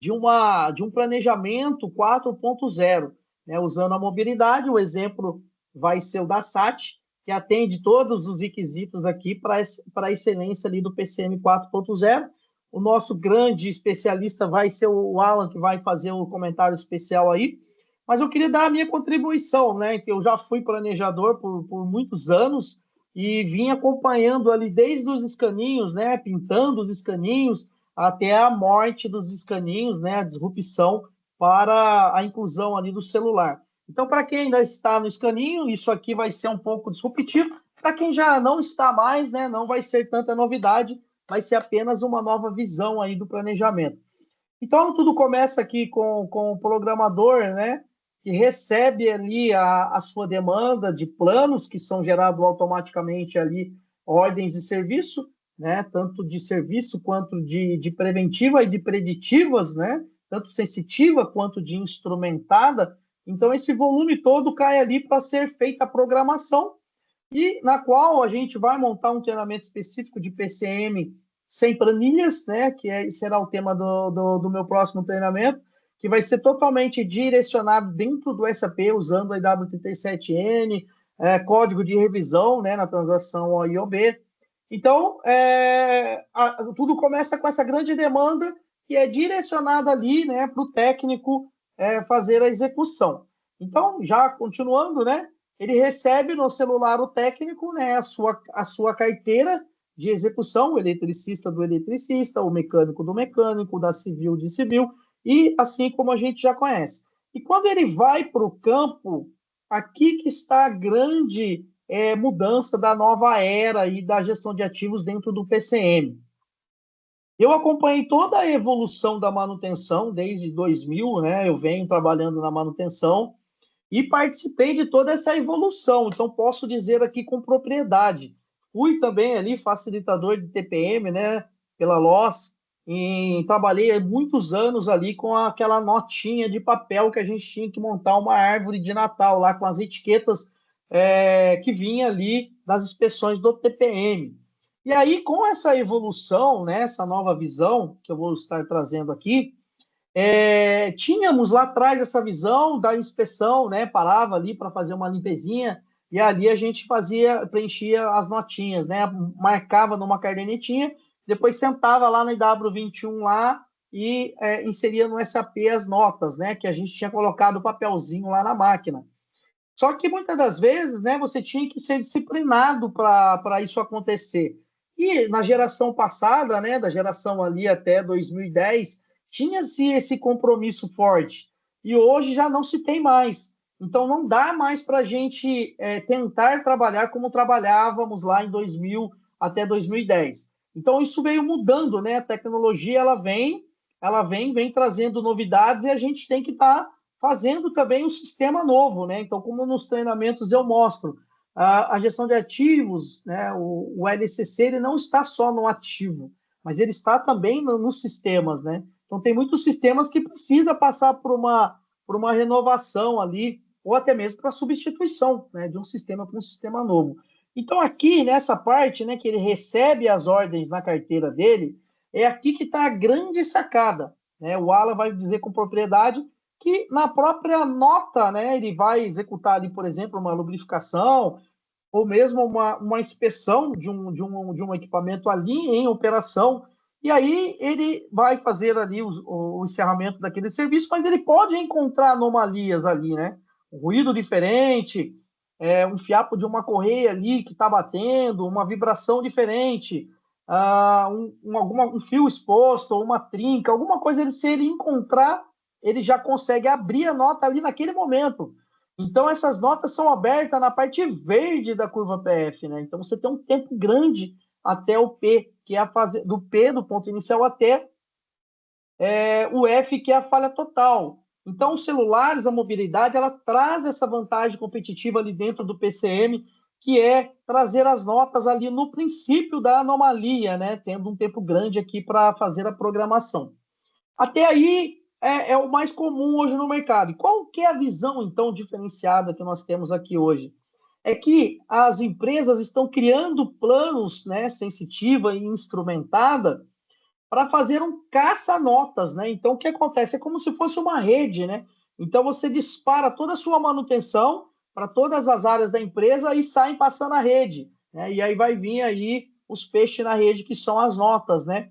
de um planejamento 4.0, né, usando a mobilidade. O exemplo vai ser o da SAT, que atende todos os requisitos aqui para a excelência ali do PCM 4.0. O nosso grande especialista vai ser o Alan, que vai fazer o comentário especial aí. Mas eu queria dar a minha contribuição, né? Que eu já fui planejador por muitos anos e vim acompanhando ali desde os escaninhos, né? Pintando os escaninhos, até a morte dos escaninhos, né, a disrupção para a inclusão ali do celular. Então, para quem ainda está no escaninho, isso aqui vai ser um pouco disruptivo. Para quem já não está mais, né, não vai ser tanta novidade, vai ser apenas uma nova visão aí do planejamento. Então, tudo começa aqui com o programador, né, que recebe ali a sua demanda de planos que são gerados automaticamente ali, ordens de serviço, né, tanto de serviço quanto de preventiva e de preditivas, né, tanto sensitiva quanto de instrumentada. Então, esse volume todo cai ali para ser feita a programação, e na qual a gente vai montar um treinamento específico de PCM sem planilhas, né, que será o tema do meu próximo treinamento, que vai ser totalmente direcionado dentro do SAP, usando a IW37N, código de revisão, né, na transação OIOB. Então, tudo começa com essa grande demanda que é direcionada ali, né, para o técnico fazer a execução. Então, já continuando, né, ele recebe no celular o técnico, né, a sua carteira de execução, o eletricista do eletricista, o mecânico do mecânico, da civil de civil, e assim como a gente já conhece. E quando ele vai para o campo, aqui que está a grande mudança da nova era e da gestão de ativos dentro do PCM. Eu acompanhei toda a evolução da manutenção desde 2000, né? Eu venho trabalhando na manutenção e participei de toda essa evolução. Então, posso dizer aqui com propriedade. Fui também ali facilitador de TPM, né? Pela LOS, e trabalhei muitos anos ali com aquela notinha de papel que a gente tinha que montar uma árvore de Natal lá com as etiquetas que vinha ali das inspeções do TPM. E aí, com essa evolução, né, essa nova visão que eu vou estar trazendo aqui, tínhamos lá atrás essa visão da inspeção, né, parava ali para fazer uma limpezinha, e ali a gente preenchia as notinhas, né, marcava numa cadernetinha, depois sentava lá no IW21 lá e inseria no SAP as notas, né, que a gente tinha colocado o papelzinho lá na máquina. Só que muitas das vezes, né, você tinha que ser disciplinado para isso acontecer. E na geração passada, né, da geração ali até 2010, tinha-se esse compromisso forte. E hoje já não se tem mais. Então não dá mais para a gente tentar trabalhar como trabalhávamos lá em 2000 até 2010. Então, isso veio mudando, né? A tecnologia, ela vem trazendo novidades e a gente tem que estar fazendo também um sistema novo, né? Então, como nos treinamentos eu mostro, a gestão de ativos, né? O LCC, ele não está só no ativo, mas ele está também nos sistemas, né? Então, tem muitos sistemas que precisa passar por uma renovação ali, ou até mesmo para substituição, né? De um sistema para um sistema novo. Então, aqui, nessa parte, né, que ele recebe as ordens na carteira dele, é aqui que está a grande sacada, né? O Alan vai dizer com propriedade que na própria nota, né, ele vai executar ali, por exemplo, uma lubrificação ou mesmo uma inspeção de um equipamento ali em operação, e aí ele vai fazer ali o encerramento daquele serviço, mas ele pode encontrar anomalias ali, né? Um ruído diferente, um fiapo de uma correia ali que está batendo, uma vibração diferente, um fio exposto, ou uma trinca, alguma coisa, se ele encontrar, ele já consegue abrir a nota ali naquele momento. Então, essas notas são abertas na parte verde da curva PF, né? Então, você tem um tempo grande até o P, que é a fase do P, do ponto inicial, até o F, que é a falha total. Então, os celulares, a mobilidade, ela traz essa vantagem competitiva ali dentro do PCM, que é trazer as notas ali no princípio da anomalia, né? Tendo um tempo grande aqui para fazer a programação. Até aí, é o mais comum hoje no mercado. E qual que é a visão, então, diferenciada que nós temos aqui hoje? É que as empresas estão criando planos, né, sensitiva e instrumentada para fazer um caça-notas, né? Então, o que acontece? É como se fosse uma rede, né? Então, você dispara toda a sua manutenção para todas as áreas da empresa e saem passando a rede, né? E aí vai vir aí os peixes na rede, que são as notas, né?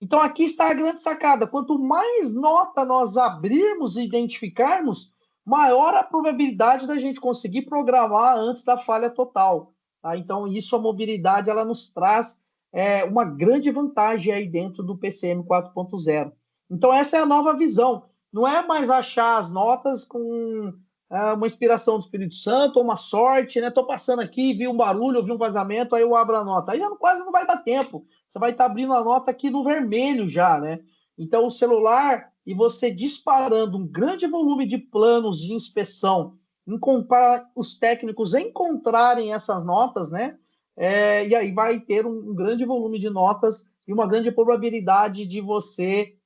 Então, aqui está a grande sacada. Quanto mais nota nós abrirmos e identificarmos, maior a probabilidade da gente conseguir programar antes da falha total. Tá? Então, isso, a mobilidade, ela nos traz uma grande vantagem aí dentro do PCM 4.0. Então, essa é a nova visão. Não é mais achar as notas com uma inspiração do Espírito Santo, ou uma sorte, né? Estou passando aqui, vi um barulho, vi um vazamento, aí eu abro a nota. Aí quase não vai dar tempo. Você vai estar abrindo a nota aqui no vermelho já, né? Então, o celular e você disparando um grande volume de planos de inspeção, para os técnicos encontrarem essas notas, né? E aí vai ter um grande volume de notas e uma grande probabilidade de você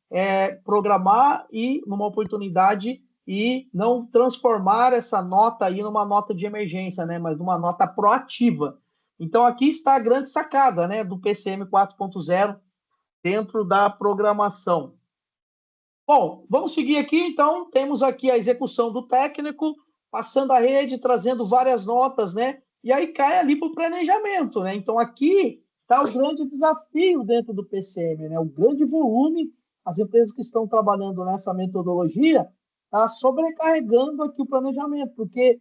programar e numa oportunidade e não transformar essa nota aí numa nota de emergência, né? Mas numa nota proativa. Então, aqui está a grande sacada, né, do PCM 4.0 dentro da programação. Bom, vamos seguir aqui, então. Temos aqui a execução do técnico, passando a rede, trazendo várias notas, né? E aí cai ali para o planejamento, né? Então, aqui está o grande desafio dentro do PCM, né? O grande volume, as empresas que estão trabalhando nessa metodologia, está sobrecarregando aqui o planejamento, porque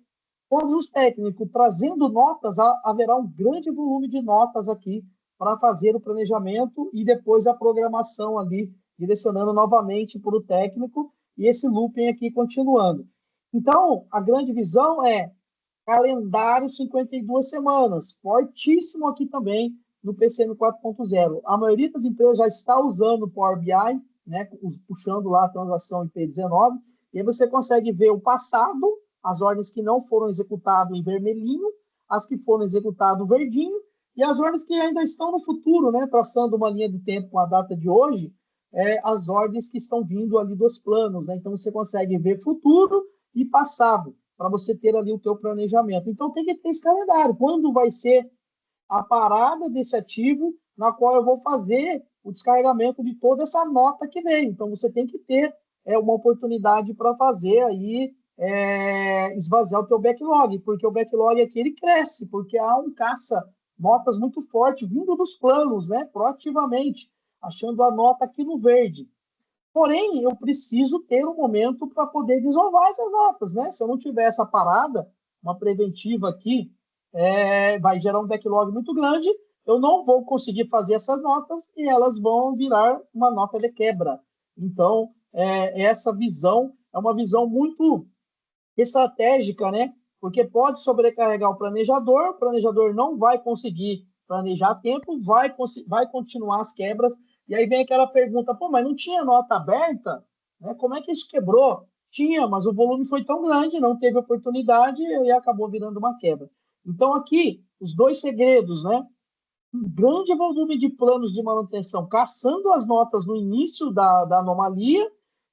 todos os técnicos trazendo notas, haverá um grande volume de notas aqui para fazer o planejamento e depois a programação ali, direcionando novamente para o técnico e esse looping aqui continuando. Então, a grande visão é calendário 52 semanas, fortíssimo aqui também no PCM 4.0. A maioria das empresas já está usando o Power BI, né, puxando lá a transação IP19, e aí você consegue ver o passado, as ordens que não foram executadas em vermelhinho, as que foram executadas verdinho, e as ordens que ainda estão no futuro, né, traçando uma linha do tempo com a data de hoje, as ordens que estão vindo ali dos planos, né? Então, você consegue ver futuro e passado, para você ter ali o teu planejamento. Então, tem que ter esse calendário. Quando vai ser a parada desse ativo, na qual eu vou fazer o descarregamento de toda essa nota que veio. Então, você tem que ter uma oportunidade para fazer aí, esvaziar o teu backlog, porque o backlog aqui ele cresce, porque há um caça-notas muito forte vindo dos planos, né, proativamente, achando a nota aqui no verde. Porém, eu preciso ter um momento para poder desovar essas notas, né? Se eu não tiver essa parada, uma preventiva aqui, vai gerar um backlog muito grande, eu não vou conseguir fazer essas notas e elas vão virar uma nota de quebra. Então, essa visão é uma visão muito estratégica, né? Porque pode sobrecarregar o planejador não vai conseguir planejar a tempo, vai continuar as quebras. E aí vem aquela pergunta, pô, mas não tinha nota aberta? Né? Como é que isso quebrou? Tinha, mas o volume foi tão grande, não teve oportunidade e acabou virando uma quebra. Então, aqui, os dois segredos, né? Um grande volume de planos de manutenção, caçando as notas no início da anomalia,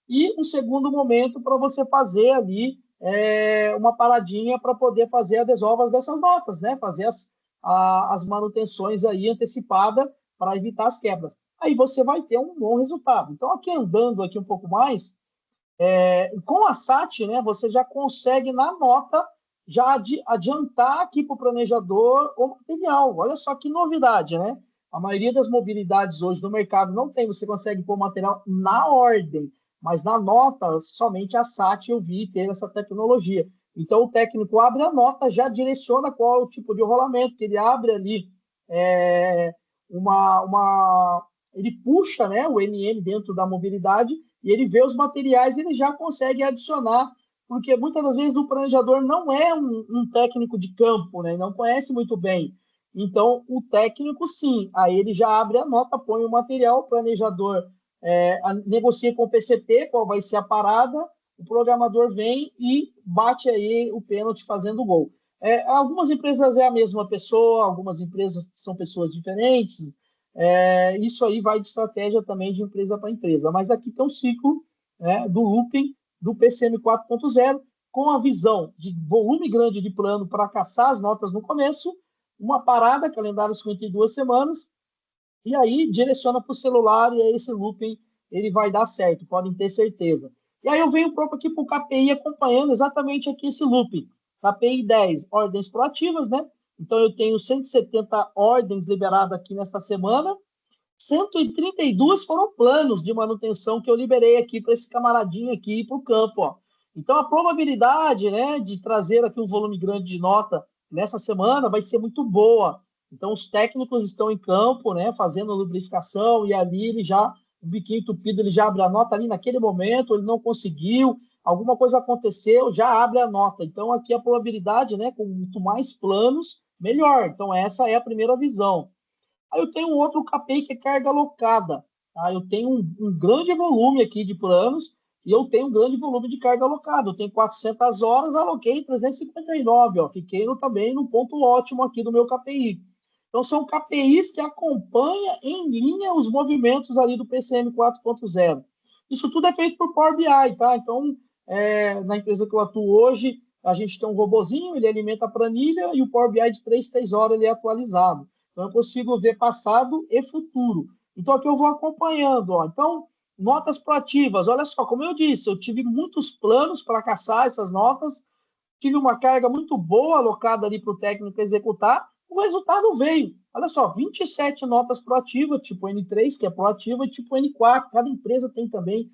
e um segundo momento para você fazer ali uma paradinha para poder fazer as desovas dessas notas, né? Fazer as manutenções aí antecipadas para evitar as quebras. Aí você vai ter um bom resultado. Então, aqui andando aqui um pouco mais, com a SAT, né, você já consegue, na nota, já adiantar aqui para o planejador o material. Olha só que novidade, né? A maioria das mobilidades hoje no mercado não tem, você consegue pôr o material na ordem, mas na nota, somente a SAT eu vi ter essa tecnologia. Então, o técnico abre a nota, já direciona qual é o tipo de rolamento, que ele abre ali ele puxa, né, o MM dentro da mobilidade, e ele vê os materiais, ele já consegue adicionar, porque muitas das vezes o planejador não é um técnico de campo, né? Não conhece muito bem. Então, o técnico, sim, aí ele já abre a nota, põe o material, o planejador negocia com o PCP qual vai ser a parada, o programador vem e bate aí o pênalti fazendo o gol. Algumas empresas é a mesma pessoa, algumas empresas são pessoas diferentes, isso aí vai de estratégia também de empresa para empresa. Mas aqui tem um ciclo, né, do looping do PCM 4.0, com a visão de volume grande de plano para caçar as notas no começo, uma parada, calendário 52 semanas, e aí direciona para o celular e aí esse looping ele vai dar certo, podem ter certeza. E aí eu venho próprio aqui para o KPI acompanhando exatamente aqui esse looping. KPI 10, ordens proativas, né? Então eu tenho 170 ordens liberadas aqui nesta semana, 132 foram planos de manutenção que eu liberei aqui para esse camaradinho aqui para o campo, ó. Então a probabilidade, né, de trazer aqui um volume grande de nota nessa semana vai ser muito boa. Então os técnicos estão em campo, né, fazendo lubrificação, e ali o biquinho entupido, ele já abre a nota ali naquele momento, ele não conseguiu, alguma coisa aconteceu, já abre a nota. Então aqui a probabilidade, né, com muito mais planos, melhor. Então essa é a primeira visão. Aí eu tenho um outro KPI que é carga alocada. Tá? Eu tenho um grande volume aqui de planos e eu tenho um grande volume de carga alocada. Eu tenho 400 horas, aloquei 359. Ó. Fiquei também no ponto ótimo aqui do meu KPI. Então, são KPIs que acompanham em linha os movimentos ali do PCM 4.0. Isso tudo é feito por Power BI, tá? Então, na empresa que eu atuo hoje, a gente tem um robozinho, ele alimenta a planilha e o Power BI de 3 horas ele é atualizado. Então, eu consigo ver passado e futuro. Então, aqui eu vou acompanhando. Ó. Então, notas proativas. Olha só, como eu disse, eu tive muitos planos para caçar essas notas, tive uma carga muito boa alocada ali para o técnico executar, o resultado veio. Olha só, 27 notas proativas, tipo N3, que é proativa, e tipo N4. Cada empresa tem também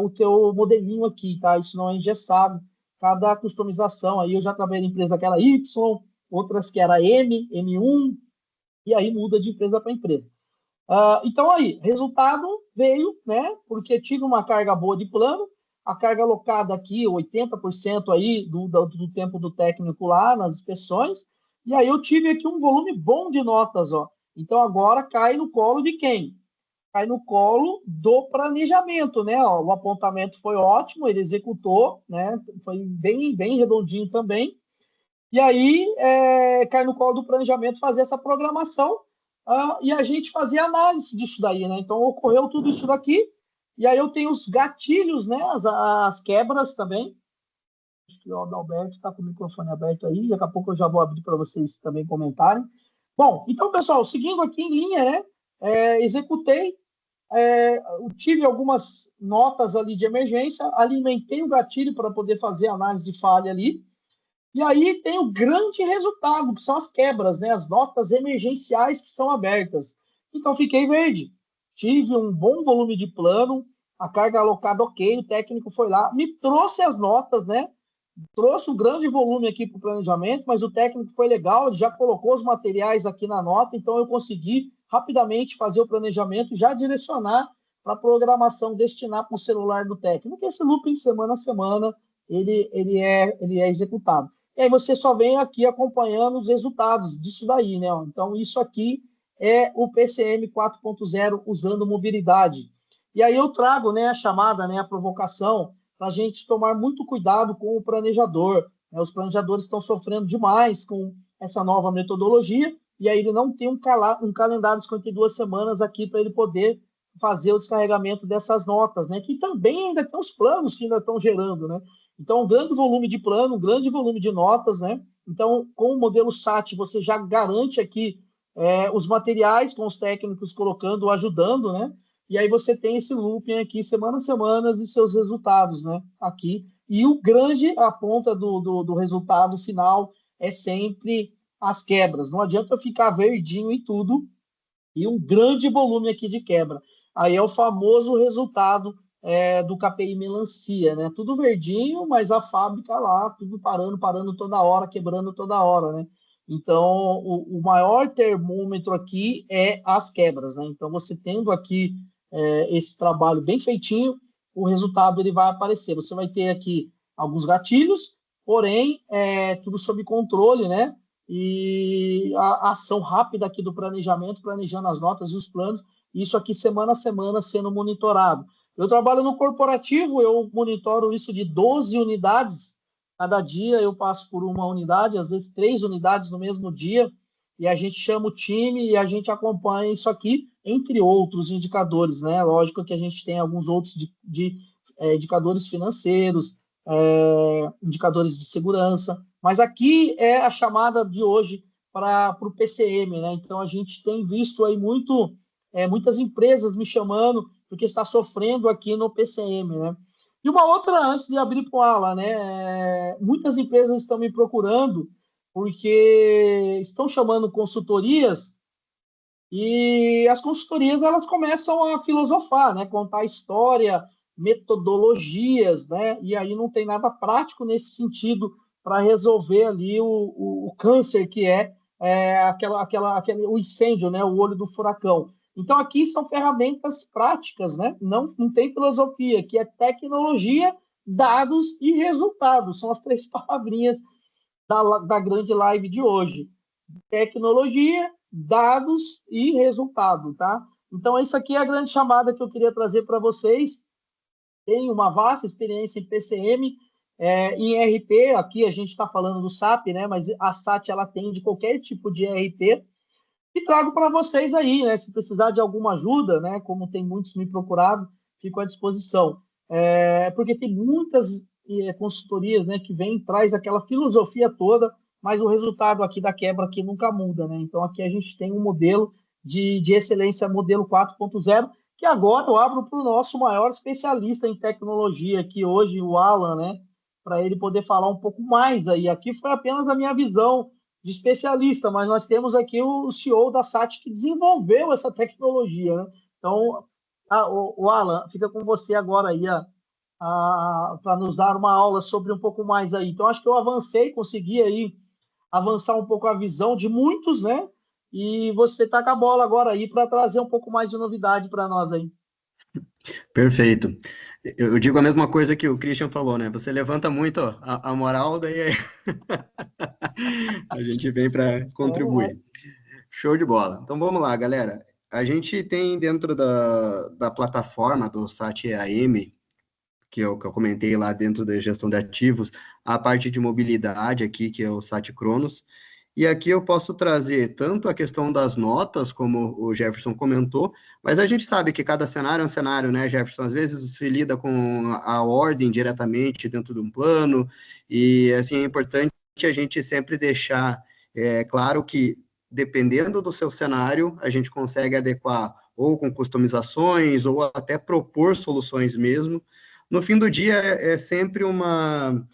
o teu modelinho aqui, tá? Isso não é engessado. Cada customização. Aí eu já trabalhei em empresa que era Y, outras que era M, M1, e aí muda de empresa para empresa. Então, aí, resultado veio, né? Porque tive uma carga boa de plano, a carga alocada aqui, 80% aí do tempo do técnico lá nas inspeções, e aí eu tive aqui um volume bom de notas, ó. Então, agora cai no colo de quem? Cai no colo do planejamento, né? Ó, o apontamento foi ótimo, ele executou, né? Foi bem, bem redondinho também. E aí cai no colo do planejamento fazer essa programação e a gente fazer análise disso daí, né? Então ocorreu tudo isso daqui, e aí eu tenho os gatilhos, né? As quebras também. Acho que o Adalberto está com o microfone aberto aí, daqui a pouco eu já vou abrir para vocês também comentarem. Bom, então, pessoal, seguindo aqui em linha, né? Executei, tive algumas notas ali de emergência, alimentei o gatilho para poder fazer análise de falha ali. E aí tem o grande resultado, que são as quebras, né? As notas emergenciais que são abertas. Então, fiquei verde. Tive um bom volume de plano, a carga alocada ok, o técnico foi lá, me trouxe as notas, né? Trouxe um grande volume aqui para o planejamento, mas o técnico foi legal, ele já colocou os materiais aqui na nota, então eu consegui rapidamente fazer o planejamento, já direcionar para a programação, destinar para o celular do técnico. Esse looping semana a semana, ele é executado. e aí você só vem aqui acompanhando os resultados disso daí, né? Então, isso aqui é o PCM 4.0 usando mobilidade. E aí eu trago, né, a chamada, né, a provocação, para a gente tomar muito cuidado com o planejador, né? Os planejadores estão sofrendo demais com essa nova metodologia, e aí ele não tem um calendário de 52 semanas aqui para ele poder fazer o descarregamento dessas notas, né? Que também ainda tem os planos que ainda estão gerando, né? Então, um grande volume de plano, um grande volume de notas, né? Então, com o modelo SAT, você já garante aqui os materiais com os técnicos colocando, ajudando, né? E aí você tem esse looping aqui, semana a semana, e seus resultados, né? Aqui. E a ponta do resultado final é sempre as quebras. Não adianta ficar verdinho e tudo, e um grande volume aqui de quebra. Aí é o famoso resultado do KPI melancia, né? Tudo verdinho, mas a fábrica lá, tudo parando toda hora, quebrando toda hora, né? Então, o maior termômetro aqui é as quebras, né? Então, você tendo aqui esse trabalho bem feitinho, o resultado ele vai aparecer. Você vai ter aqui alguns gatilhos, porém, tudo sob controle, né? E a ação rápida aqui do planejamento, planejando as notas e os planos, isso aqui semana a semana sendo monitorado. Eu trabalho no corporativo, eu monitoro isso de 12 unidades, cada dia eu passo por uma unidade, às vezes 3 unidades no mesmo dia, e a gente chama o time e a gente acompanha isso aqui, entre outros indicadores, né? Lógico que a gente tem alguns outros indicadores financeiros, indicadores de segurança, mas aqui é a chamada de hoje para o PCM, né? Então, a gente tem visto aí muitas empresas me chamando porque está sofrendo aqui no PCM, né? E uma outra, antes de abrir para o Ala, né? Muitas empresas estão me procurando porque estão chamando consultorias e as consultorias elas começam a filosofar, né? Contar história, metodologias, né? E aí não tem nada prático nesse sentido para resolver ali o câncer que aquele, o incêndio, né? O olho do furacão. Então, aqui são ferramentas práticas, né? Não tem filosofia, que é tecnologia, dados e resultados. São as 3 palavrinhas da grande live de hoje. Tecnologia, dados e resultado, tá? Então, isso aqui é a grande chamada que eu queria trazer para vocês. Tenho uma vasta experiência em PCM, em RP, aqui a gente está falando do SAP, né? Mas a SAT, ela tem de qualquer tipo de RP, e trago para vocês aí, né? Se precisar de alguma ajuda, né? Como tem muitos me procurado, fico à disposição. Porque tem muitas consultorias, né? Que vêm, traz aquela filosofia toda, mas o resultado aqui da quebra aqui nunca muda, né? Então, aqui a gente tem um modelo de excelência, modelo 4.0, que agora eu abro para o nosso maior especialista em tecnologia aqui hoje, o Alan, né? Para ele poder falar um pouco mais aí. Aqui foi apenas a minha visão de especialista, mas nós temos aqui o CEO da SAT que desenvolveu essa tecnologia, né? Então, o Alan, fica com você agora aí para nos dar uma aula sobre um pouco mais aí. Então, acho que eu consegui aí avançar um pouco a visão de muitos, né? E você tá com a bola agora aí para trazer um pouco mais de novidade para nós aí. Perfeito. Eu digo a mesma coisa que o Christian falou, né? Você levanta muito a moral, daí a gente vem para contribuir. Show de bola. Então vamos lá, galera. A gente tem dentro da plataforma do SAT EAM, que eu comentei lá dentro da gestão de ativos, a parte de mobilidade aqui, que é o SAT Cronos. E aqui eu posso trazer tanto a questão das notas, como o Jefferson comentou, mas a gente sabe que cada cenário é um cenário, né, Jefferson? Às vezes se lida com a ordem diretamente dentro de um plano, e assim é importante a gente sempre deixar claro que, dependendo do seu cenário, a gente consegue adequar ou com customizações, ou até propor soluções mesmo. No fim do dia, é sempre uma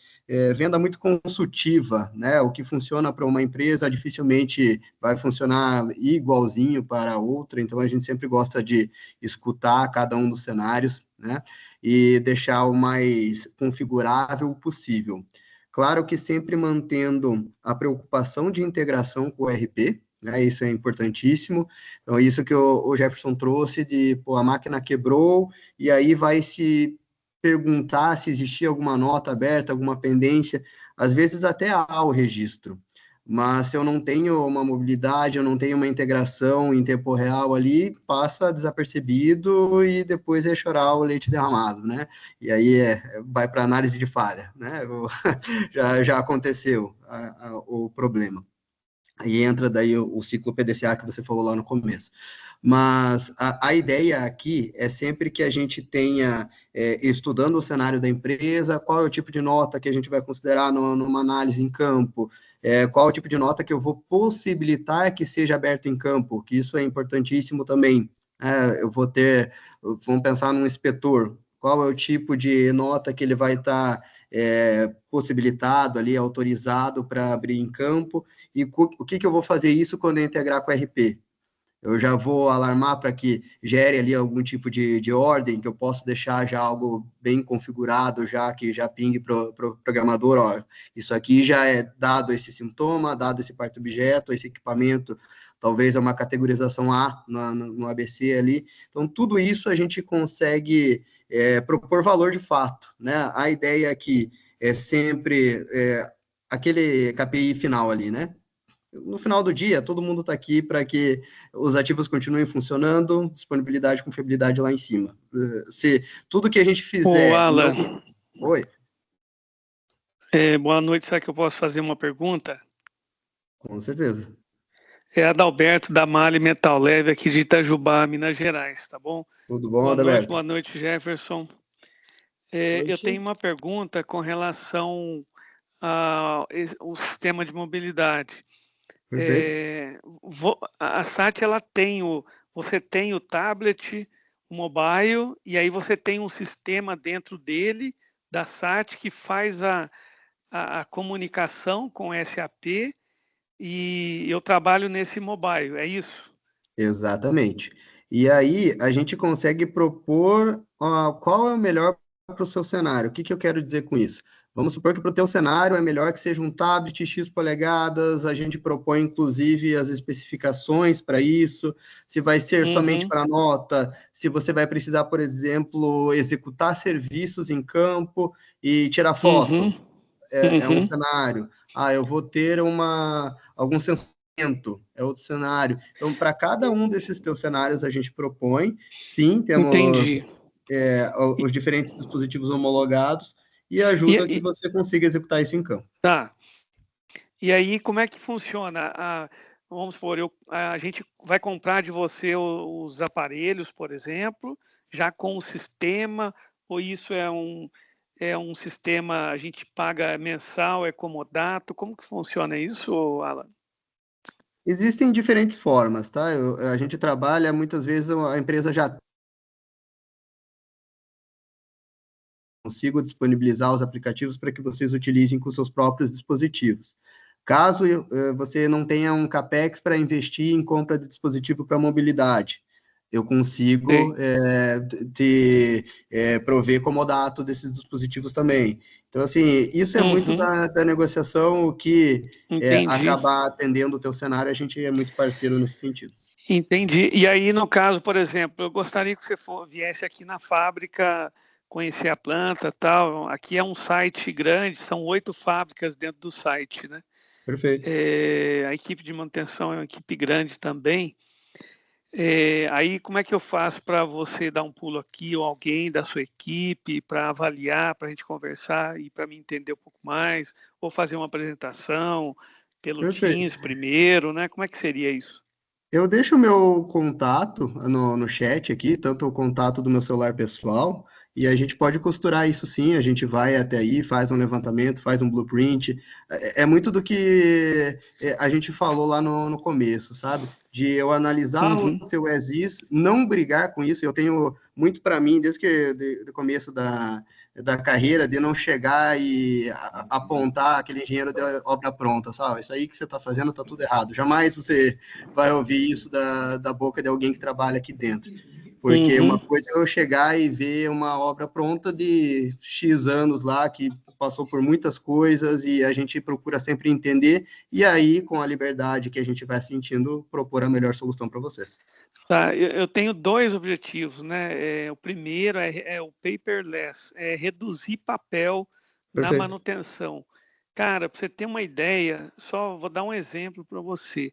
venda muito consultiva, né? O que funciona para uma empresa dificilmente vai funcionar igualzinho para outra, então a gente sempre gosta de escutar cada um dos cenários, né? E deixar o mais configurável possível. Claro que sempre mantendo a preocupação de integração com o ERP, né? Isso é importantíssimo. Então, isso que o Jefferson trouxe de, pô, a máquina quebrou e aí vai se perguntar se existia alguma nota aberta, alguma pendência, às vezes até há o registro. Mas se eu não tenho uma mobilidade, eu não tenho uma integração em tempo real ali, passa desapercebido e depois é chorar o leite derramado, né? E aí vai para análise de falha, né? Já aconteceu o problema. Aí entra daí o ciclo PDCA que você falou lá no começo. Mas a ideia aqui é sempre que a gente tenha, estudando o cenário da empresa, qual é o tipo de nota que a gente vai considerar numa análise em campo, qual é o tipo de nota que eu vou possibilitar que seja aberto em campo, que isso é importantíssimo também. Vamos pensar num inspetor, qual é o tipo de nota que ele vai estar possibilitado ali, autorizado para abrir em campo, e o que eu vou fazer isso quando eu integrar com o RP? Eu já vou alarmar para que gere ali algum tipo de ordem, que eu posso deixar já algo bem configurado, já que já pingue para o programador, ó, isso aqui já é dado esse sintoma, dado esse parte-objeto, esse equipamento, talvez é uma categorização A no ABC ali. Então, tudo isso a gente consegue propor valor de fato, né? A ideia aqui é sempre aquele KPI final ali, né? No final do dia, todo mundo está aqui para que os ativos continuem funcionando, disponibilidade, confiabilidade lá em cima. Se tudo que a gente fizer... Ô, Alan. Oi. Boa noite, será que eu posso fazer uma pergunta? Com certeza. É Adalberto da Mali Metal Leve, aqui de Itajubá, Minas Gerais, tá bom? Tudo bom, Adalberto? Boa noite, Jefferson. Eu tenho uma pergunta com relação ao sistema de mobilidade. A SAT, ela tem você tem o tablet, o mobile, e aí você tem um sistema dentro dele, da SAT, que faz a comunicação com o SAP, e eu trabalho nesse mobile, é isso? Exatamente. E aí a gente consegue propor qual é o melhor para o seu cenário. O que eu quero dizer com isso? Vamos supor que para o teu cenário é melhor que seja um tablet X polegadas, a gente propõe, inclusive, as especificações para isso, se vai ser somente para nota, se você vai precisar, por exemplo, executar serviços em campo e tirar foto. É um cenário. Eu vou ter algum censamento, é outro cenário. Então, para cada um desses teus cenários, a gente propõe, sim, temos os diferentes dispositivos homologados, e ajuda que você consiga executar isso em campo. Tá. E aí, como é que funciona? Vamos supor, a gente vai comprar de você os aparelhos, por exemplo, já com o sistema, ou isso é um sistema, a gente paga mensal, é comodato? Como que funciona isso, Alan? Existem diferentes formas, tá? A gente trabalha, muitas vezes a empresa já consigo disponibilizar os aplicativos para que vocês utilizem com seus próprios dispositivos. Caso você não tenha um CAPEX para investir em compra de dispositivo para mobilidade, eu consigo te prover comodato desses dispositivos também. Então, assim, isso é muito da negociação, o que acabar atendendo o teu cenário, a gente é muito parceiro nesse sentido. Entendi. E aí, no caso, por exemplo, eu gostaria que você viesse aqui na fábrica conhecer a planta e tal. Aqui é um site grande, são 8 fábricas dentro do site, né? Perfeito. A equipe de manutenção é uma equipe grande também. Aí, como é que eu faço para você dar um pulo aqui, ou alguém da sua equipe, para avaliar, para a gente conversar e para me entender um pouco mais, ou fazer uma apresentação pelo Teams primeiro, né? Como é que seria isso? Eu deixo o meu contato no chat aqui, tanto o contato do meu celular pessoal, e a gente pode costurar isso sim, a gente vai até aí, faz um levantamento, faz um blueprint. É muito do que a gente falou lá no começo, sabe? De eu analisar o teu as-is, não brigar com isso. Eu tenho muito para mim, desde o começo da carreira, de não chegar e apontar aquele engenheiro de obra pronta, sabe? Isso aí que você está fazendo está tudo errado. Jamais você vai ouvir isso da boca de alguém que trabalha aqui dentro. Porque uma coisa é eu chegar e ver uma obra pronta de X anos lá, que passou por muitas coisas, e a gente procura sempre entender, e aí, com a liberdade que a gente vai sentindo, propor a melhor solução para vocês. Tá, eu tenho dois objetivos, né? O primeiro é o paperless, é reduzir papel na Perfeito. manutenção. Cara, para você ter uma ideia, só vou dar um exemplo para você.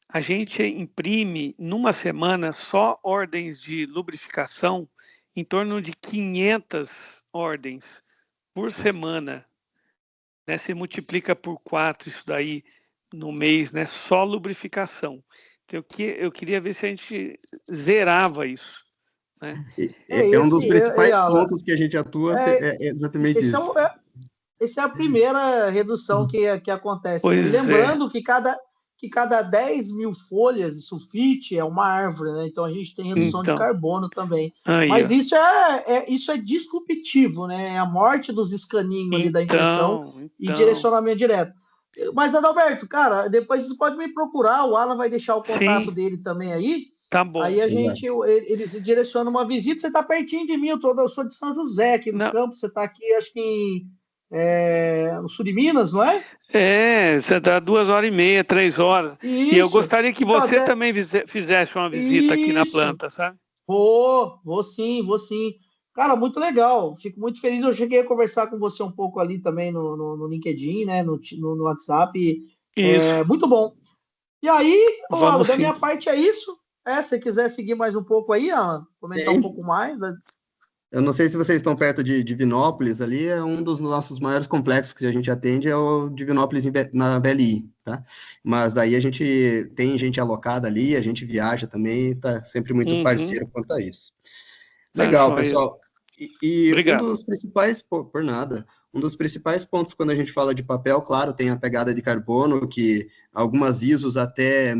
A gente imprime numa semana só ordens de lubrificação, em torno de 500 ordens por semana, né? Você multiplica por 4 isso daí no mês, né? Só lubrificação. Então, eu queria ver se a gente zerava isso, né? É um dos principais Alan, pontos que a gente atua, é exatamente esse é, isso. essa é a primeira redução que acontece, né? E Pois é. lembrando que cada 10 mil folhas de sulfite é uma árvore, né? Então a gente tem redução de Então, carbono também. aí, ó. Mas isso é disruptivo, né? É a morte dos escaninhos ali da impressão e direcionamento direto. Mas, Adalberto, cara, depois você pode me procurar, o Alan vai deixar o contato Sim, dele também aí. tá bom. Aí eles direcionam uma visita, você está pertinho de mim, eu sou de São José, aqui nos Não, Campos, você está aqui, acho que no sul de Minas, não é? você dá 2h30, 3 horas. E eu Isso. gostaria que Então, você também fizesse uma visita aqui na Isso. planta, sabe? Vou sim. Cara, muito legal. Fico muito feliz. Eu cheguei a conversar com você um pouco ali também no LinkedIn, né? No WhatsApp. Isso, Muito bom. E aí, Alan, vamos da sim. minha parte é isso. Se quiser seguir mais um pouco aí, Alan, comentar um pouco mais. Eu não sei se vocês estão perto de Divinópolis, ali é um dos nossos maiores complexos que a gente atende, é o Divinópolis na BLI, tá? Mas daí a gente tem gente alocada ali, a gente viaja também, tá sempre muito parceiro quanto a isso. Tá Legal, joia. pessoal. E um Obrigado. dos principais, por nada, um dos principais pontos quando a gente fala de papel, claro, tem a pegada de carbono, que algumas ISOs até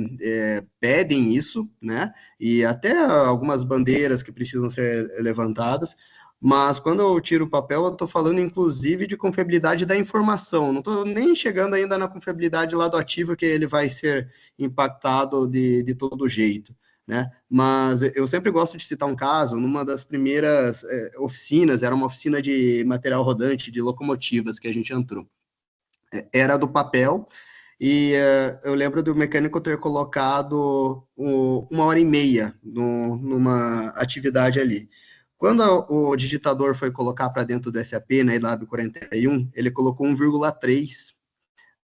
pedem isso, né? E até algumas bandeiras que precisam ser levantadas. Mas quando eu tiro o papel, eu estou falando inclusive de confiabilidade da informação. Não estou nem chegando ainda na confiabilidade lá do ativo, que ele vai ser impactado de todo jeito, né? Mas eu sempre gosto de citar um caso. Numa das primeiras oficinas, era uma oficina de material rodante, de locomotivas, que a gente entrou. Era do papel, e eu lembro do mecânico ter colocado 1h30 numa atividade ali. Quando o digitador foi colocar para dentro do SAP, na ILAB 41, ele colocou 1,3.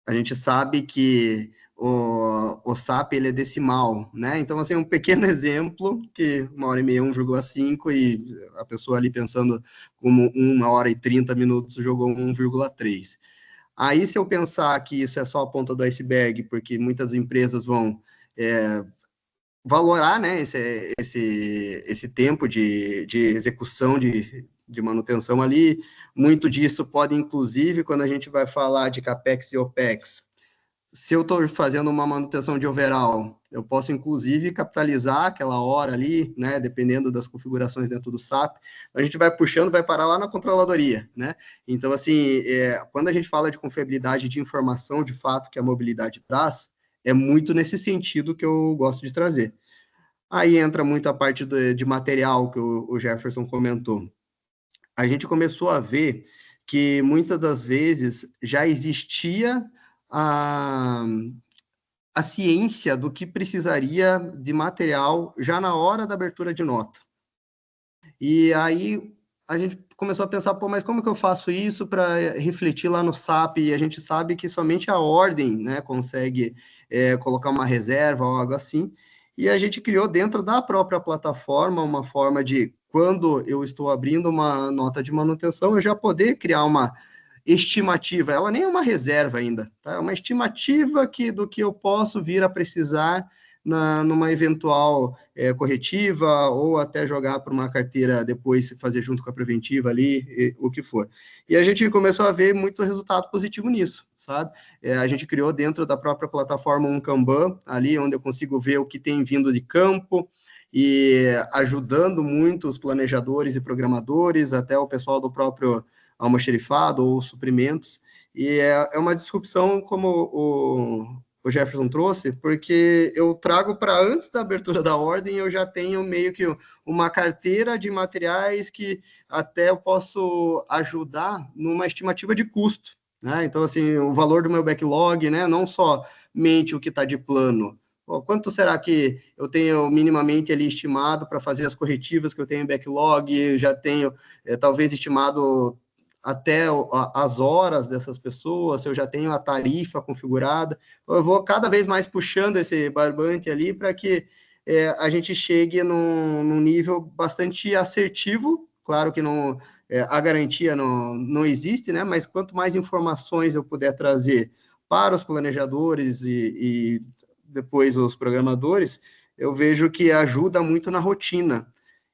A gente sabe que o SAP ele é decimal, né? Então, assim, um pequeno exemplo, que 1h30, 1,5, e a pessoa ali pensando como 1h30 jogou 1,3. Aí, se eu pensar que isso é só a ponta do iceberg, porque muitas empresas vão valorar, né, esse tempo de execução de manutenção ali, muito disso pode, inclusive, quando a gente vai falar de CAPEX e OPEX, se eu estou fazendo uma manutenção de overall, eu posso, inclusive, capitalizar aquela hora ali, né, dependendo das configurações dentro do SAP, a gente vai puxando, vai parar lá na controladoria, né? Então, assim, quando a gente fala de confiabilidade de informação, de fato, que a mobilidade traz, é muito nesse sentido que eu gosto de trazer. Aí entra muito a parte de material que o Jefferson comentou. A gente começou a ver que muitas das vezes já existia a ciência do que precisaria de material já na hora da abertura de nota. E aí a gente começou a pensar, mas como que eu faço isso para refletir lá no SAP? E a gente sabe que somente a ordem, né, consegue colocar uma reserva ou algo assim. E a gente criou dentro da própria plataforma uma forma de, quando eu estou abrindo uma nota de manutenção, eu já poder criar uma estimativa. Ela nem é uma reserva ainda, tá? É uma estimativa do que eu posso vir a precisar numa eventual corretiva, ou até jogar para uma carteira depois, fazer junto com a preventiva ali, o que for. E a gente começou a ver muito resultado positivo nisso, sabe? A gente criou dentro da própria plataforma um Kanban, ali onde eu consigo ver o que tem vindo de campo, e ajudando muito os planejadores e programadores, até o pessoal do próprio almoxerifado ou suprimentos, e é uma disrupção, como o Jefferson trouxe, porque eu trago para antes da abertura da ordem, eu já tenho meio que uma carteira de materiais que até eu posso ajudar numa estimativa de custo, né? Então, assim, o valor do meu backlog, né? Não somente o que está de plano, quanto será que eu tenho minimamente ali estimado para fazer as corretivas que eu tenho em backlog, já tenho talvez estimado até as horas dessas pessoas, se eu já tenho a tarifa configurada, eu vou cada vez mais puxando esse barbante ali para que a gente chegue num nível bastante assertivo. Claro que não, a garantia não existe, né? Mas quanto mais informações eu puder trazer para os planejadores e depois os programadores, eu vejo que ajuda muito na rotina.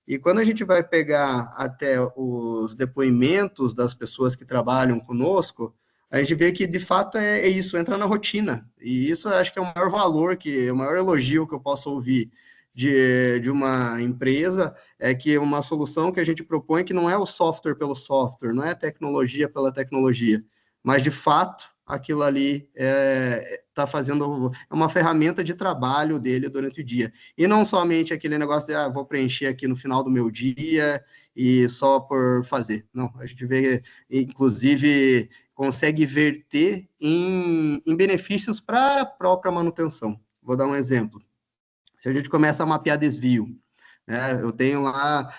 E quando a gente vai pegar até os depoimentos das pessoas que trabalham conosco, a gente vê que, de fato, é isso, entra na rotina. E isso eu acho que é o maior valor, o maior elogio que eu posso ouvir de uma empresa, é que uma solução que a gente propõe que não é o software pelo software, não é a tecnologia pela tecnologia, mas, de fato, aquilo ali está fazendo uma ferramenta de trabalho dele durante o dia. E não somente aquele negócio de, vou preencher aqui no final do meu dia e só por fazer. Não, a gente vê, inclusive, consegue verter em benefícios para a própria manutenção. Vou dar um exemplo. Se a gente começa a mapear desvio, né, eu tenho lá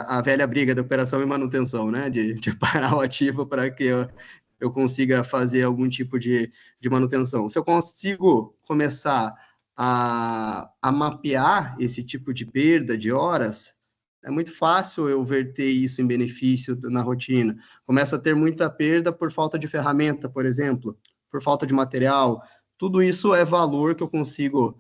a velha briga da operação e manutenção, né, de parar o ativo para que eu consiga fazer algum tipo de manutenção. Se eu consigo começar a mapear esse tipo de perda de horas, é muito fácil eu verter isso em benefício na rotina. Começa a ter muita perda por falta de ferramenta, por exemplo, por falta de material. Tudo isso é valor que eu consigo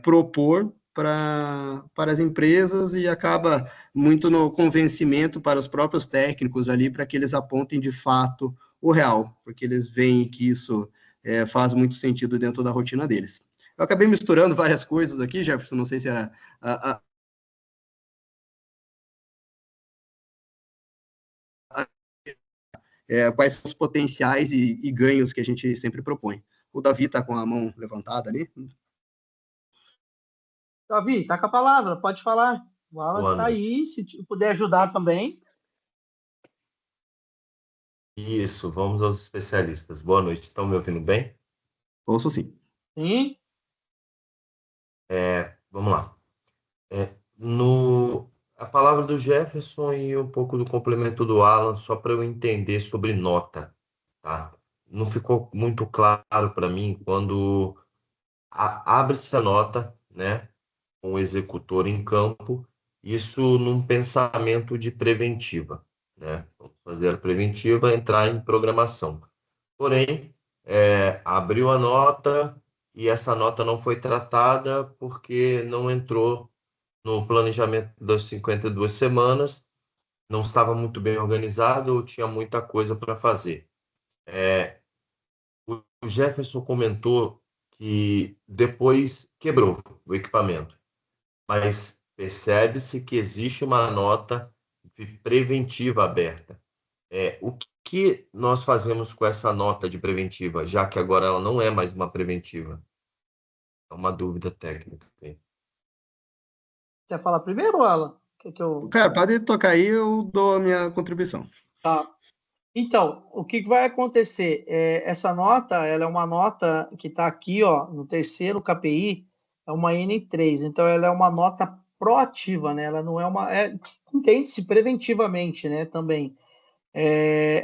propor para as empresas e acaba muito no convencimento para os próprios técnicos ali, para que eles apontem de fato o real, porque eles veem que isso faz muito sentido dentro da rotina deles. Eu acabei misturando várias coisas aqui, Jefferson, não sei se era quais são os potenciais e ganhos que a gente sempre propõe. O Davi está com a mão levantada ali. Davi, tá com a palavra, pode falar. O Alan está aí, se puder ajudar também. Isso, vamos aos especialistas. Boa noite, estão me ouvindo bem? Ouço sim. Sim. Vamos lá. A palavra do Jefferson e um pouco do complemento do Alan, só para eu entender sobre nota, tá? Não ficou muito claro para mim quando abre-se a nota, né, com o executor em campo, isso num pensamento de preventiva, né? Vamos fazer a preventiva, entrar em programação. Porém, abriu a nota e essa nota não foi tratada porque não entrou no planejamento das 52 semanas, não estava muito bem organizado ou tinha muita coisa para fazer. O Jefferson comentou que depois quebrou o equipamento, mas percebe-se que existe uma nota preventiva aberta. O que nós fazemos com essa nota de preventiva, já que agora ela não é mais uma preventiva? É uma dúvida técnica. Quer falar primeiro, Alan? Cara, pode tocar aí, eu dou a minha contribuição. Tá. Então, o que vai acontecer? Essa nota, ela é uma nota que está aqui, ó, no terceiro KPI, é uma N3. Então, ela é uma nota proativa, né? Ela não é uma... entende-se preventivamente, né? Também.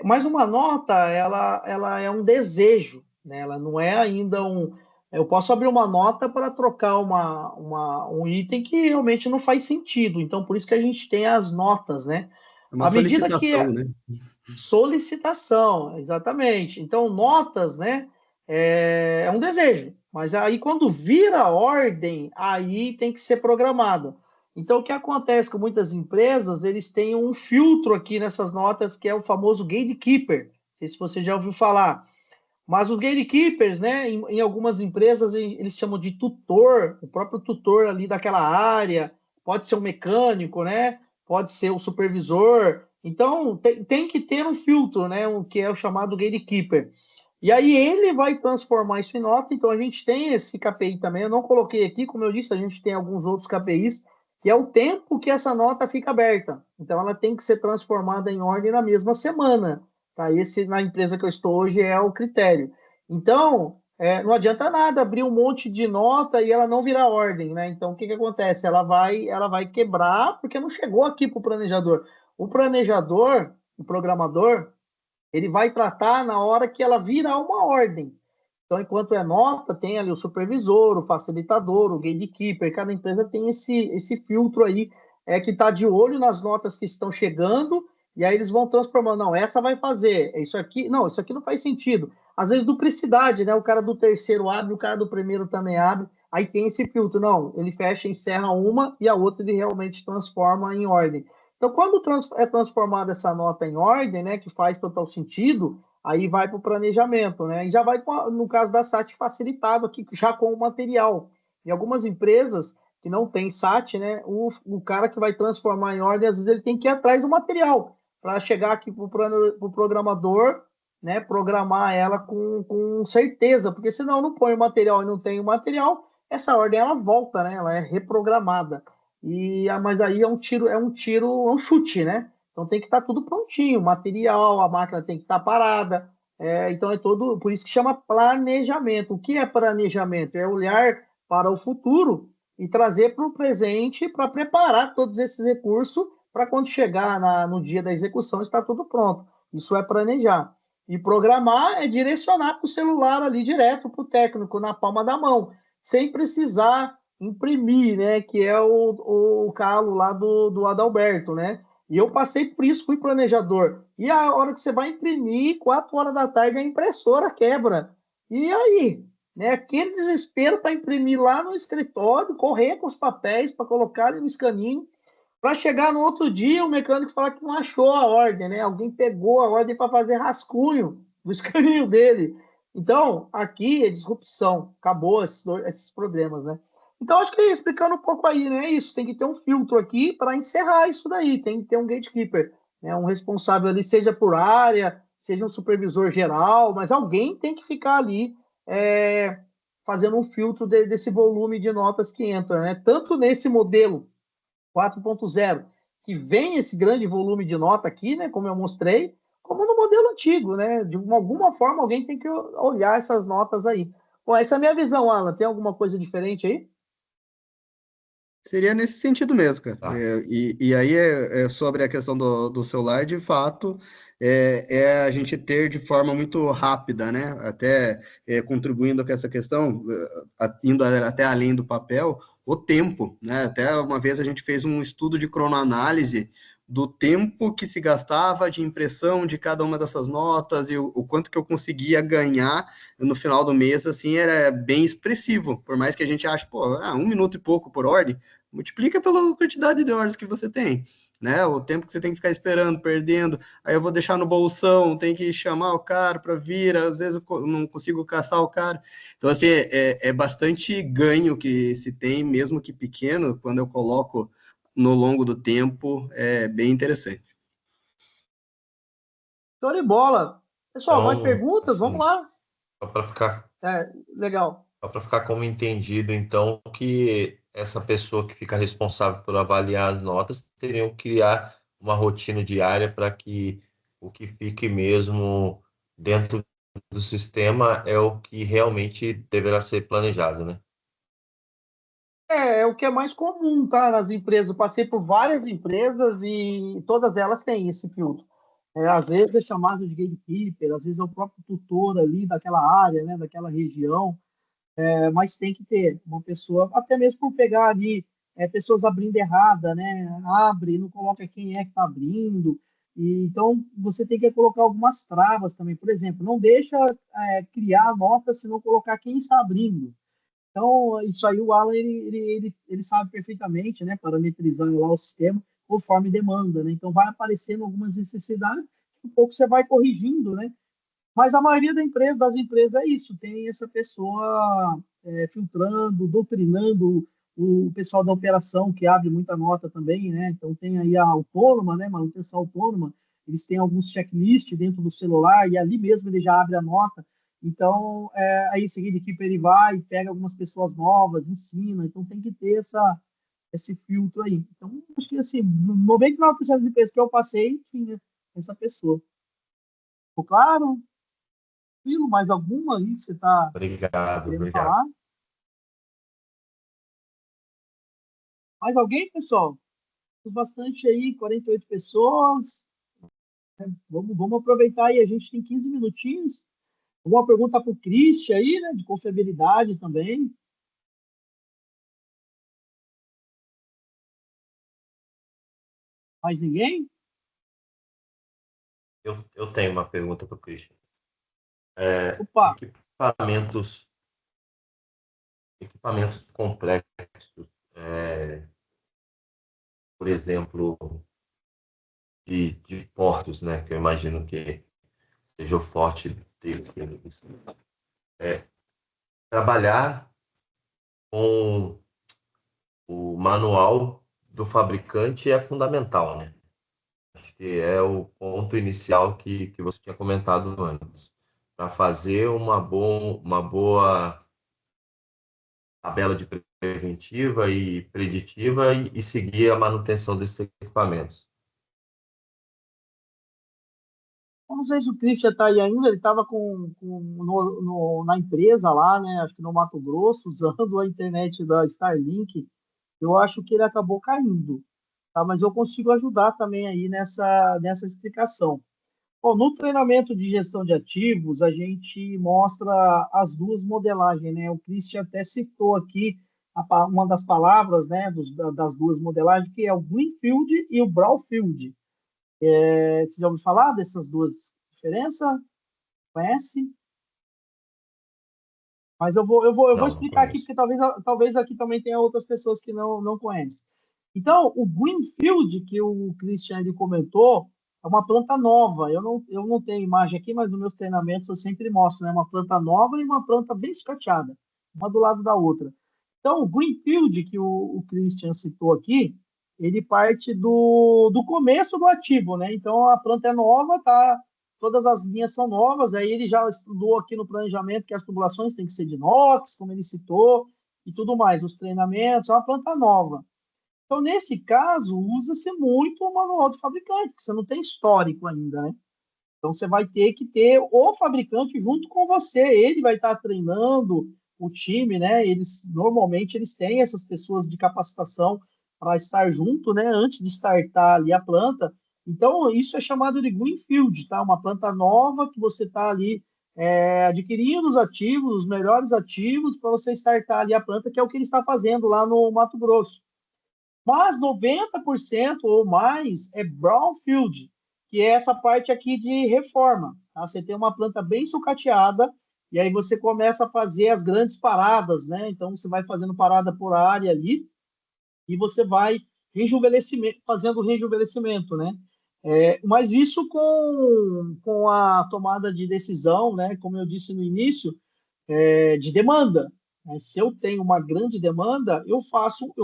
Mas uma nota, ela é um desejo, né? Ela não é ainda um... Eu posso abrir uma nota para trocar um item que realmente não faz sentido. Então, por isso que a gente tem as notas, né? É uma solicitação, né? Solicitação, exatamente. Então, notas, né? É um desejo. Mas aí, quando vira ordem, aí tem que ser programado. Então, o que acontece com muitas empresas, eles têm um filtro aqui nessas notas, que é o famoso gatekeeper. Não sei se você já ouviu falar. Mas os gatekeepers, né, em algumas empresas, eles chamam de tutor, o próprio tutor ali daquela área, pode ser um mecânico, né, pode ser o supervisor. Então, tem que ter um filtro, né, que é o chamado gatekeeper. E aí ele vai transformar isso em nota. Então, a gente tem esse KPI também. Eu não coloquei aqui, como eu disse, a gente tem alguns outros KPIs, que é o tempo que essa nota fica aberta. Então, ela tem que ser transformada em ordem na mesma semana. Tá? Esse, na empresa que eu estou hoje, é o critério. Então, não adianta nada abrir um monte de nota e ela não virar ordem, né? Então, o que acontece? Ela vai quebrar porque não chegou aqui para o planejador. O planejador, o programador, ele vai tratar na hora que ela virar uma ordem. Então, enquanto é nota, tem ali o supervisor, o facilitador, o gatekeeper. Cada empresa tem esse filtro aí, que está de olho nas notas que estão chegando, e aí eles vão transformando. Não, essa vai fazer, isso aqui. Não, isso aqui não faz sentido. Às vezes, duplicidade, né? O cara do terceiro abre, o cara do primeiro também abre. Aí tem esse filtro. Não, ele fecha, encerra uma, e a outra ele realmente transforma em ordem. Então, quando é transformada essa nota em ordem, né, que faz total sentido, aí vai para o planejamento, né? E já vai, no caso da SAT, facilitado aqui, já com o material. Em algumas empresas que não tem SAT, né, o cara que vai transformar em ordem, às vezes ele tem que ir atrás do material para chegar aqui para o programador, né, programar ela com certeza, porque senão não põe o material e não tem o material, essa ordem ela volta, né? Ela é reprogramada. Mas aí é um chute, né? Então tem que estar tudo prontinho, material, a máquina tem que estar parada. Então é todo, por isso que chama planejamento. O que é planejamento? É olhar para o futuro e trazer para o presente para preparar todos esses recursos para quando chegar no dia da execução estar tudo pronto. Isso é planejar. E programar é direcionar para o celular ali direto para o técnico, na palma da mão, sem precisar imprimir, né? Que é o calo lá do Adalberto, né? E eu passei por isso, fui planejador. E a hora que você vai imprimir, 4 horas da tarde, a impressora quebra. E aí? Né? Aquele desespero para imprimir lá no escritório, correr com os papéis para colocar no escaninho, para chegar no outro dia o mecânico falar que não achou a ordem, né? Alguém pegou a ordem para fazer rascunho do escaninho dele. Então, aqui é disrupção. Acabou esses problemas, né? Então, acho que explicando um pouco aí, né? Isso, tem que ter um filtro aqui para encerrar isso daí, tem que ter um gatekeeper, né? Um responsável ali, seja por área, seja um supervisor geral, mas alguém tem que ficar ali fazendo um filtro desse volume de notas que entra, né? Tanto nesse modelo 4.0, que vem esse grande volume de nota aqui, né? Como eu mostrei, como no modelo antigo, né? De alguma forma, alguém tem que olhar essas notas aí. Bom, essa é a minha visão, Alan. Tem alguma coisa diferente aí? Seria nesse sentido mesmo, cara. Tá. E aí sobre a questão do celular, de fato, a gente ter de forma muito rápida, né? Até contribuindo com essa questão, indo até além do papel, o tempo, né? Até uma vez a gente fez um estudo de cronoanálise do tempo que se gastava de impressão de cada uma dessas notas e o quanto que eu conseguia ganhar no final do mês, assim, era bem expressivo. Por mais que a gente ache, pô, 1 minuto e pouco por ordem, multiplica pela quantidade de horas que você tem, né? O tempo que você tem que ficar esperando, perdendo, aí eu vou deixar no bolsão, tem que chamar o cara para vir, às vezes eu não consigo caçar o cara. Então, assim, é bastante ganho que se tem, mesmo que pequeno, quando eu coloco no longo do tempo, é bem interessante. Show de bola. Pessoal, mais Então, perguntas? Vamos assim, lá. só para ficar, Legal. só para ficar como entendido, então, que essa pessoa que fica responsável por avaliar as notas teriam que criar uma rotina diária para que o que fique mesmo dentro do sistema é o que realmente deverá ser planejado, né? É o que é mais comum, tá? Nas empresas. Eu passei por várias empresas e todas elas têm esse filtro. Às vezes é chamado de gatekeeper, às vezes é o próprio tutor ali daquela área, né, daquela região. Mas tem que ter uma pessoa, até mesmo por pegar ali pessoas abrindo errada, né? Abre, não coloca quem é que está abrindo. Então, você tem que colocar algumas travas também. Por exemplo, não deixa criar a nota se não colocar quem está abrindo. Então, isso aí o Alan ele sabe perfeitamente, né? Parametrizar lá o sistema conforme demanda, né? Então, vai aparecendo algumas necessidades, um pouco você vai corrigindo, né? Mas a maioria das empresas é isso, tem essa pessoa filtrando, doutrinando o pessoal da operação, que abre muita nota também, né? Então tem aí a autônoma, né? Manutenção autônoma, eles têm alguns checklists dentro do celular e ali mesmo ele já abre a nota. Então, aí em seguida a equipe ele vai, pega algumas pessoas novas, ensina, então tem que ter esse filtro aí. Então, acho que assim, 99% das empresas que eu passei tinha essa pessoa. Ficou claro? Mais alguma aí que você está Obrigado, querendo obrigado. falar? Mais alguém, pessoal? Temos bastante aí, 48 pessoas. Vamos aproveitar aí, a gente tem 15 minutinhos. Alguma pergunta para o Christian aí, né? De confiabilidade também. Mais ninguém? Eu tenho uma pergunta para o Christian. Opa! Equipamentos complexos, por exemplo, de portos, né? Que eu imagino que seja o forte deles. Trabalhar com o manual do fabricante é fundamental, né? Acho que é o ponto inicial que você tinha comentado antes. Para fazer uma boa tabela de preventiva e preditiva e seguir a manutenção desses equipamentos. Eu não sei se o Christian está aí ainda, ele estava na empresa lá, né? Acho que no Mato Grosso, usando a internet da Starlink. Eu acho que ele acabou caindo, tá? Mas eu consigo ajudar também aí nessa explicação. Bom, no treinamento de gestão de ativos, a gente mostra as duas modelagens, né? O Christian até citou aqui uma das palavras, né, das duas modelagens, que é o Greenfield e o Brownfield. Você já ouviu falar dessas duas diferenças? Conhece? Mas eu vou Não explicar aqui, conheço. porque talvez aqui também tenha outras pessoas que não conhecem. Então, o Greenfield, que o Christian ele comentou, é uma planta nova. Eu não tenho imagem aqui, mas nos meus treinamentos eu sempre mostro, né? Uma planta nova e uma planta bem sucateada, uma do lado da outra. Então, o Greenfield, que o Christian citou aqui, ele parte do começo do ativo, né? Então, a planta é nova, tá? Todas as linhas são novas. Aí ele já estudou aqui no planejamento que as tubulações têm que ser de inox, como ele citou, e tudo mais. Os treinamentos, é uma planta nova. Então, nesse caso, usa-se muito o manual do fabricante, porque você não tem histórico ainda, né? Então, você vai ter que ter o fabricante junto com você. Ele vai estar treinando o time, né? Normalmente, eles têm essas pessoas de capacitação para estar junto, né? Antes de startar ali a planta. Então, isso é chamado de greenfield, tá? Uma planta nova que você está ali adquirindo os ativos, os melhores ativos, para você startar ali a planta, que é o que ele está fazendo lá no Mato Grosso. Mas 90% ou mais é brownfield, que é essa parte aqui de reforma. Tá? Você tem uma planta bem sucateada e aí você começa a fazer as grandes paradas, né? Então você vai fazendo parada por área ali e você vai fazendo rejuvenescimento, né? Mas isso com a tomada de decisão, né? Como eu disse no início, de demanda. Se eu tenho uma grande demanda, eu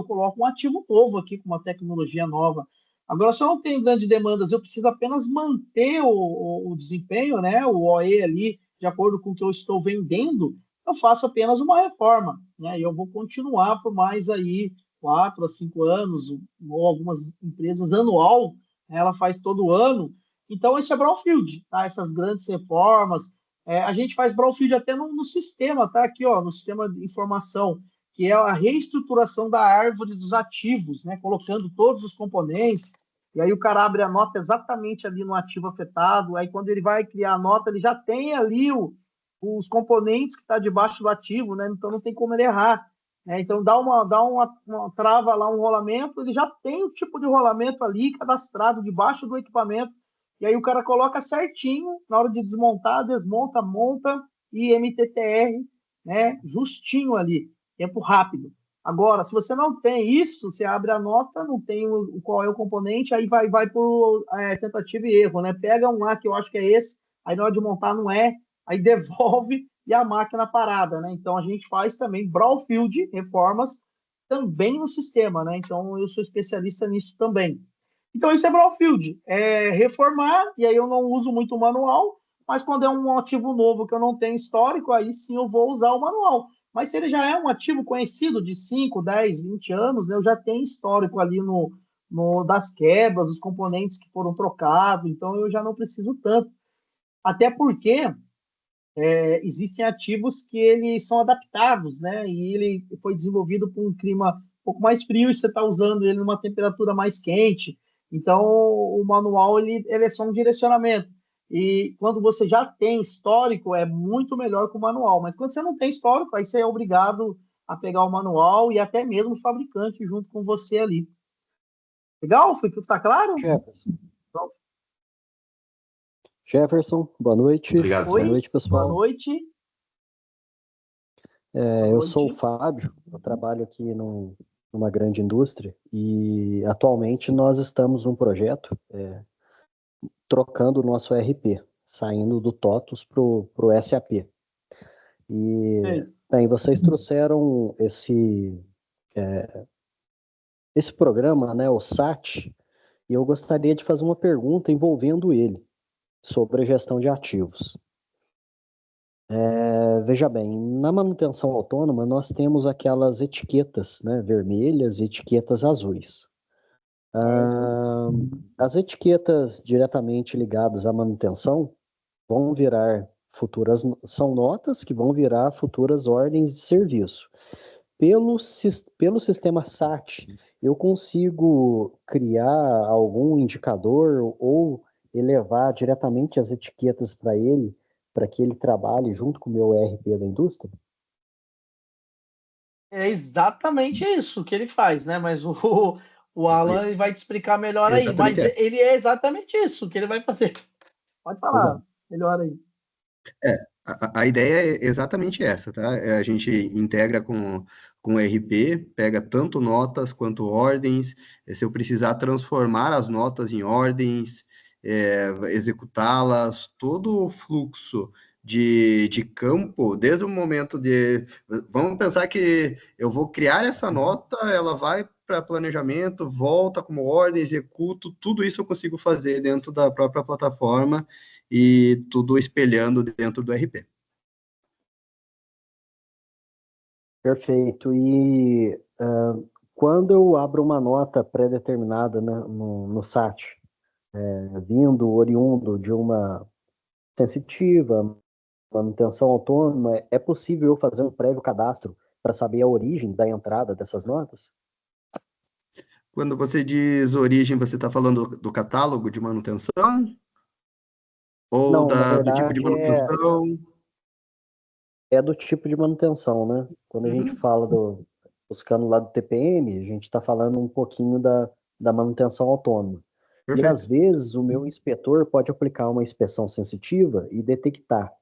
coloco um ativo novo aqui, com uma tecnologia nova. Agora, se eu não tenho grandes demandas, eu preciso apenas manter o desempenho, né, o OE ali, de acordo com o que eu estou vendendo, eu faço apenas uma reforma, né, e eu vou continuar por mais aí 4 a 5 anos, ou algumas empresas anual, né, ela faz todo ano. Então, esse é brownfield, tá? Essas grandes reformas, a gente faz brownfield até no sistema, tá? Aqui, ó, no sistema de informação, que é a reestruturação da árvore dos ativos, né? Colocando todos os componentes, e aí o cara abre a nota exatamente ali no ativo afetado, aí quando ele vai criar a nota, ele já tem ali os componentes que está debaixo do ativo, né? Então não tem como ele errar. Então dá uma trava lá, um rolamento, ele já tem o tipo de rolamento ali cadastrado debaixo do equipamento, e aí o cara coloca certinho, na hora de desmontar, desmonta, monta e MTTR, né, justinho ali, tempo rápido. Agora, se você não tem isso, você abre a nota, não tem qual é o componente, aí vai por tentativa e erro, né? Pega um lá que eu acho que é esse, aí na hora de montar não é, aí devolve e a máquina parada, né? Então a gente faz também brownfield, reformas, também no sistema, né? Então eu sou especialista nisso também. Então, isso é brownfield, é reformar, e aí eu não uso muito o manual, mas quando é um ativo novo que eu não tenho histórico, aí sim eu vou usar o manual. Mas se ele já é um ativo conhecido de 5, 10, 20 anos, né, eu já tenho histórico ali das quebras, os componentes que foram trocados, então eu já não preciso tanto. Até porque existem ativos que eles são adaptados, né? E ele foi desenvolvido para um clima um pouco mais frio e você está usando ele numa temperatura mais quente. Então, o manual ele é só um direcionamento. E quando você já tem histórico, é muito melhor que o manual. Mas quando você não tem histórico, aí você é obrigado a pegar o manual e até mesmo o fabricante junto com você ali. Legal? Tá claro? Jefferson, boa noite. Obrigado. Boa noite, pessoal. Boa noite. Eu sou o Fábio, eu trabalho aqui numa grande indústria e atualmente nós estamos num projeto trocando o nosso ERP, saindo do TOTUS para o SAP. E, bem, vocês trouxeram esse programa, né, o SAT, e eu gostaria de fazer uma pergunta envolvendo ele, sobre a gestão de ativos. Veja bem, na manutenção autônoma nós temos aquelas etiquetas, né, vermelhas e etiquetas azuis. As etiquetas diretamente ligadas à manutenção vão virar são notas que vão virar futuras ordens de serviço. Pelo sistema SAT, eu consigo criar algum indicador ou elevar diretamente as etiquetas para ele, para que ele trabalhe junto com o meu ERP da indústria? É exatamente isso que ele faz, né? Mas o Alan ele vai te explicar melhor aí. Mas ele é exatamente isso que ele vai fazer. Pode falar melhor aí. A ideia é exatamente essa, tá? A gente integra com o ERP, pega tanto notas quanto ordens. Se eu precisar transformar as notas em ordens, executá-las, todo o fluxo de campo, desde o momento de... Vamos pensar que eu vou criar essa nota, ela vai para planejamento, volta como ordem, executo, tudo isso eu consigo fazer dentro da própria plataforma e tudo espelhando dentro do RP. Perfeito. E quando eu abro uma nota pré-determinada, né, no SAT, oriundo de uma sensitiva, manutenção autônoma, é possível eu fazer um prévio cadastro para saber a origem da entrada dessas notas? Quando você diz origem, você está falando do catálogo de manutenção? Ou Não, na do tipo de verdade manutenção? é do tipo de manutenção, né? Quando a gente fala buscando lá do TPM, a gente está falando um pouquinho da manutenção autônoma. Perfeito. E às vezes o meu inspetor pode aplicar uma inspeção sensitiva e detectar.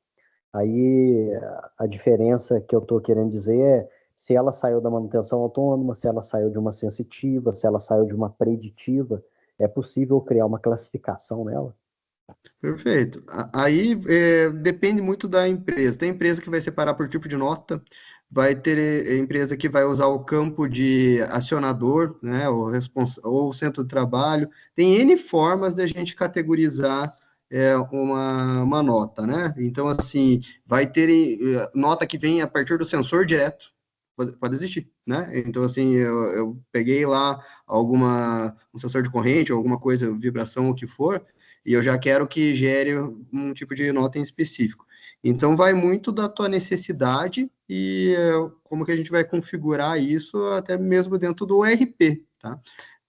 Aí a diferença que eu estou querendo dizer é se ela saiu da manutenção autônoma, se ela saiu de uma sensitiva, se ela saiu de uma preditiva, é possível criar uma classificação nela? Perfeito. Aí depende muito da empresa. Tem empresa que vai separar por tipo de nota, vai ter empresa que vai usar o campo de acionador, né, ou centro de trabalho. Tem N formas da gente categorizar uma nota, né? Então, assim, vai ter nota que vem a partir do sensor direto, pode existir, né? Então, assim, eu peguei lá um sensor de corrente, alguma coisa, vibração, o que for, e eu já quero que gere um tipo de nota em específico. Então, vai muito da tua necessidade e como que a gente vai configurar isso até mesmo dentro do ERP, tá?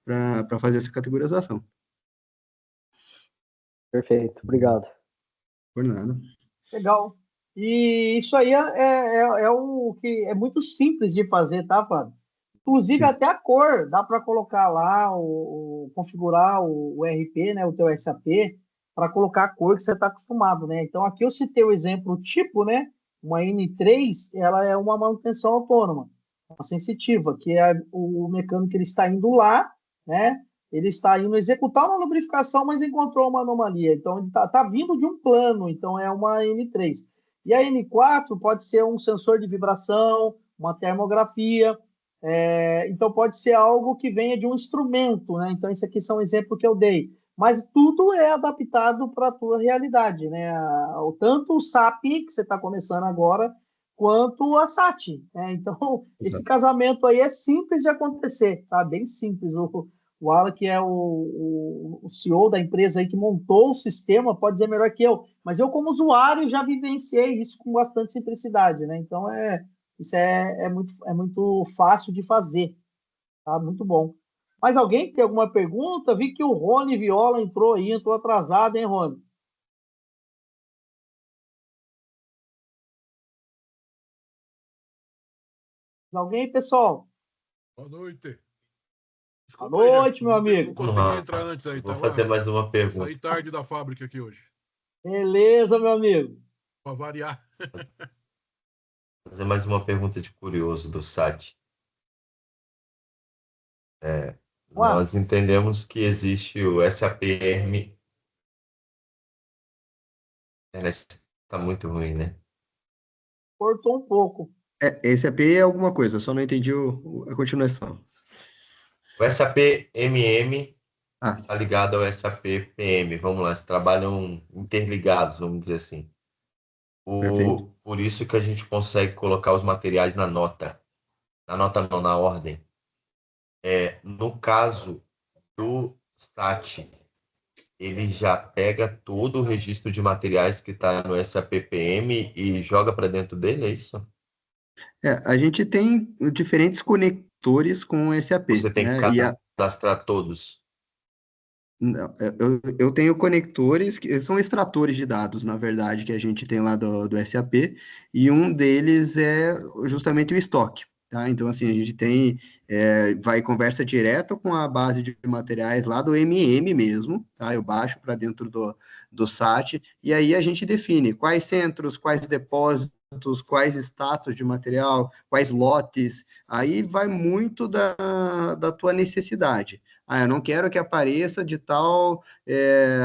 Para fazer essa categorização. Perfeito, obrigado. Por nada. Legal. E isso aí é o que é muito simples de fazer, tá, Fábio? Inclusive, até a cor, dá para colocar lá, configurar o RP, né, o teu SAP, para colocar a cor que você está acostumado, né? Então, aqui eu citei o exemplo tipo, né? Uma N3, ela é uma manutenção autônoma, uma sensitiva, que é o mecânico que ele está indo lá, né? Ele está indo executar uma lubrificação, mas encontrou uma anomalia. Então, ele está vindo de um plano, então é uma N3. E a N4 pode ser um sensor de vibração, uma termografia, então pode ser algo que venha de um instrumento, né? Então, esse aqui são um exemplo que eu dei. Mas tudo é adaptado para a tua realidade, né? Tanto o SAP, que você está começando agora, quanto a SAT, né? Então, esse casamento aí é simples de acontecer, tá? Bem simples O Alan, que é o CEO da empresa aí que montou o sistema, pode dizer melhor que eu. Mas eu, como usuário, já vivenciei isso com bastante simplicidade, né? Então, isso é muito fácil de fazer, tá? Muito bom. Mais alguém tem alguma pergunta? Vi que o Rony Viola entrou aí, entrou atrasado, hein, Rony? Alguém, pessoal? Boa noite. Boa Desculpa aí, noite, Jefferson. meu Não amigo. consegui entrar antes aí. Vou fazer mais uma pergunta. Saí tarde da fábrica aqui hoje. Beleza, meu amigo. Para variar. Fazer mais uma pergunta de curioso do SAT. Nós entendemos que existe o SAP-M. A internet está muito ruim, né? Cortou um pouco. Esse AP é alguma coisa, eu só não entendi a continuação. O SAP-MM Ah, está ligado ao SAP-PM. Vamos lá, eles trabalham interligados, vamos dizer assim. perfeito. Por isso que a gente consegue colocar os materiais na nota. Na nota não, na ordem. No caso do SAT, ele já pega todo o registro de materiais que está no SAP-PM e joga para dentro dele, é isso? A gente tem diferentes conectores com o SAP, Você tem que né? cadastrar todos. Não, eu tenho conectores que são extratores de dados, na verdade, que a gente tem lá do SAP, e um deles é justamente o estoque, tá? Então, assim, a gente tem, vai conversa direta com a base de materiais lá do MM mesmo, tá? Eu baixo para dentro do SAT, e aí a gente define quais centros, quais depósitos, quais status de material, quais lotes, aí vai muito da tua necessidade. Ah, eu não quero que apareça de tal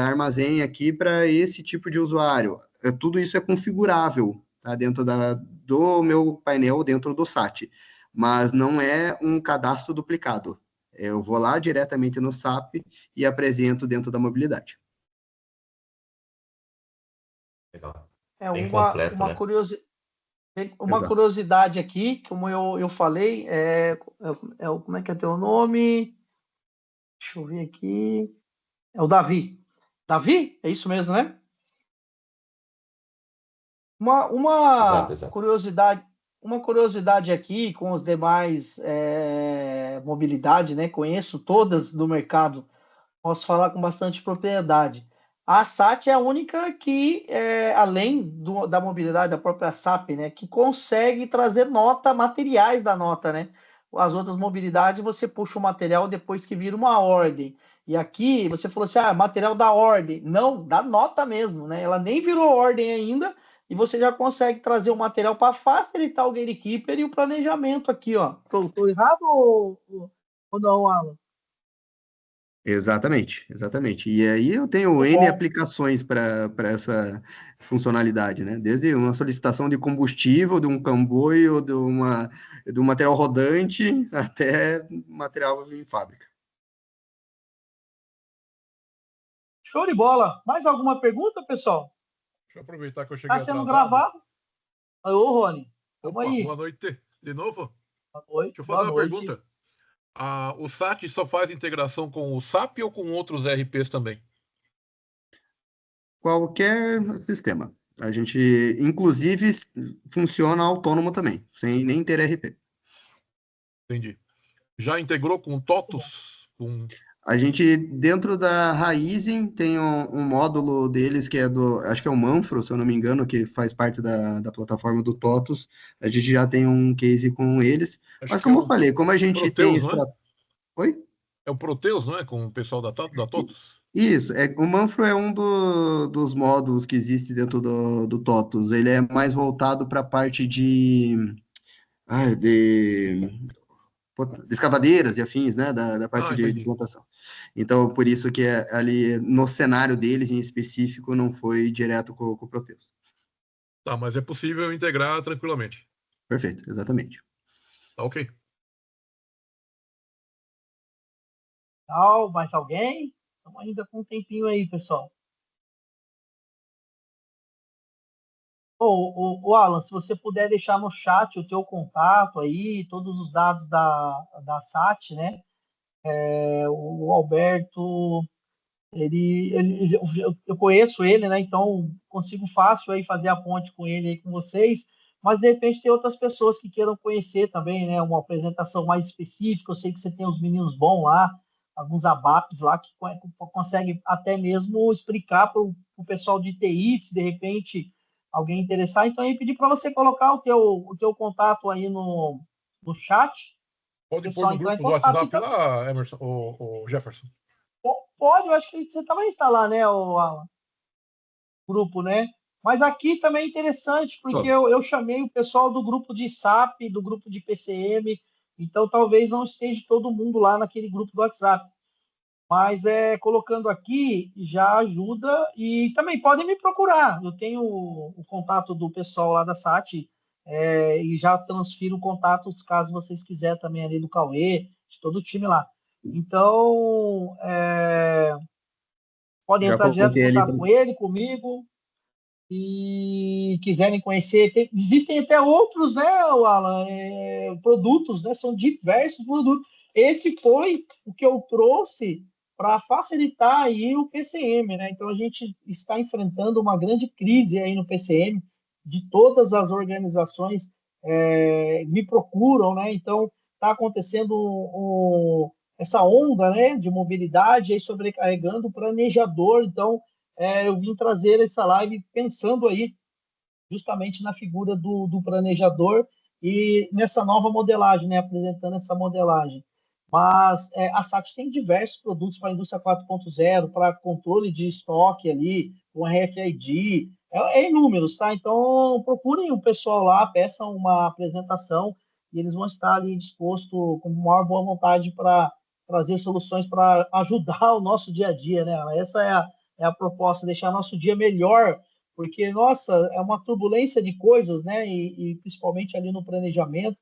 armazém aqui para esse tipo de usuário. Tudo isso é configurável, tá, dentro do meu painel, dentro do SAT, mas não é um cadastro duplicado. Eu vou lá diretamente no SAP e apresento dentro da mobilidade. Legal. É Bem completo, uma né? Uma Exato. curiosidade aqui, como eu falei, como é que é teu nome? Deixa eu ver aqui. É o Davi. Davi? É isso mesmo, né? Uma, Exato, uma exato. curiosidade, uma curiosidade aqui com os demais mobilidade, né? Conheço todas do mercado, posso falar com bastante propriedade. A SAT é a única que, além da mobilidade da própria SAP, né, que consegue trazer materiais da nota, né? As outras mobilidades você puxa o material depois que vira uma ordem. E aqui você falou assim, material da ordem. Não, da nota mesmo, né? Ela nem virou ordem ainda e você já consegue trazer o material para facilitar o gatekeeper e o planejamento aqui, ó. Tô errado ou não, Alan? Exatamente, exatamente. E aí eu tenho Muito N bom. aplicações para essa funcionalidade, né? Desde uma solicitação de combustível, de um comboio, de um material rodante, até material em fábrica. Show de bola. Mais alguma pergunta, pessoal? Deixa eu aproveitar que eu Está cheguei sendo atrasado. gravado? Ô, Rony, tamo Opa, boa aí. noite de novo. Boa noite. Deixa eu fazer Boa uma noite. pergunta. O SAT só faz integração com o SAP ou com outros RPs também? Qualquer sistema. A gente, inclusive, funciona autônomo também, sem nem ter RP. Entendi. Já integrou com TOTUS? A gente, dentro da Raizen, tem um módulo deles que é acho que é o Manfro, se eu não me engano, que faz parte da plataforma do TOTUS. A gente já tem um case com eles. Acho Mas, que é como eu o falei, como a gente tem. Proteus, não é? Oi? É o Proteus, não é? Com o pessoal da TOTUS? Isso, o Manfro é um dos módulos que existe dentro do TOTUS. Ele é mais voltado para a parte de escavadeiras e afins, né, da parte de Entendi. plantação. Então, por isso que ali no cenário deles em específico não foi direto com o Proteus. Tá, mas é possível integrar tranquilamente. Perfeito, exatamente. Tá ok. Mais alguém? Estamos ainda com um tempinho aí, pessoal. Alan, se você puder deixar no chat o teu contato aí, todos os dados da SAT, né? O Alberto, eu conheço ele, né? Então consigo fácil aí fazer a ponte com ele aí com vocês, mas de repente tem outras pessoas que queiram conhecer também, né? Uma apresentação mais específica. Eu sei que você tem os meninos bons lá, alguns ABAPs lá que conseguem até mesmo explicar para o pessoal de TI, se de repente alguém interessar. Então aí pedir para você colocar o teu contato aí no chat, o Pode pôr pessoal no entrar em grupo do contato. WhatsApp Então, lá, Emerson, o Jefferson. pode, eu acho que você também está lá, né, o Alan? Grupo, né? Mas aqui também é interessante, porque eu chamei o pessoal do grupo de SAP, do grupo de PCM, então talvez não esteja todo mundo lá naquele grupo do WhatsApp. Mas colocando aqui já ajuda, e também podem me procurar. Eu tenho o contato do pessoal lá da SAT, e já transfiro contatos caso vocês quiserem também ali do Cauê, de todo o time lá. Então, podem Já entrar direto em coloquei ali contato com também. ele, comigo, e quiserem conhecer. Existem até outros, né, Alan, produtos, né? São diversos produtos. Esse foi o que eu trouxe para facilitar aí o PCM, né? Então a gente está enfrentando uma grande crise aí no PCM, de todas as organizações me procuram, né? Então está acontecendo essa onda, né, de mobilidade aí sobrecarregando o planejador. Então eu vim trazer essa live pensando aí justamente na figura do planejador e nessa nova modelagem, né, apresentando essa modelagem. Mas a SAT tem diversos produtos para a indústria 4.0, para controle de estoque ali, com RFID, inúmeros, tá? Então, procurem o pessoal lá, peçam uma apresentação e eles vão estar ali dispostos, com maior boa vontade, para trazer soluções para ajudar o nosso dia a dia, né? Essa é a proposta, deixar nosso dia melhor, porque, nossa, é uma turbulência de coisas, né? E principalmente ali no planejamento.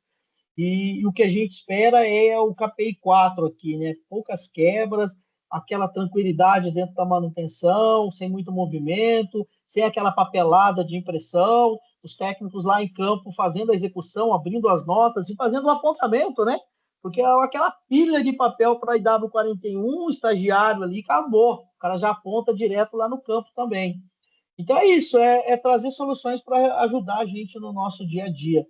E o que a gente espera é o KPI 4 aqui, né? Poucas quebras, aquela tranquilidade dentro da manutenção, sem muito movimento, sem aquela papelada de impressão, os técnicos lá em campo fazendo a execução, abrindo as notas e fazendo o apontamento, né? Porque aquela pilha de papel para IW41, o estagiário ali, acabou. O cara já aponta direto lá no campo também. Então é isso, trazer soluções para ajudar a gente no nosso dia a dia.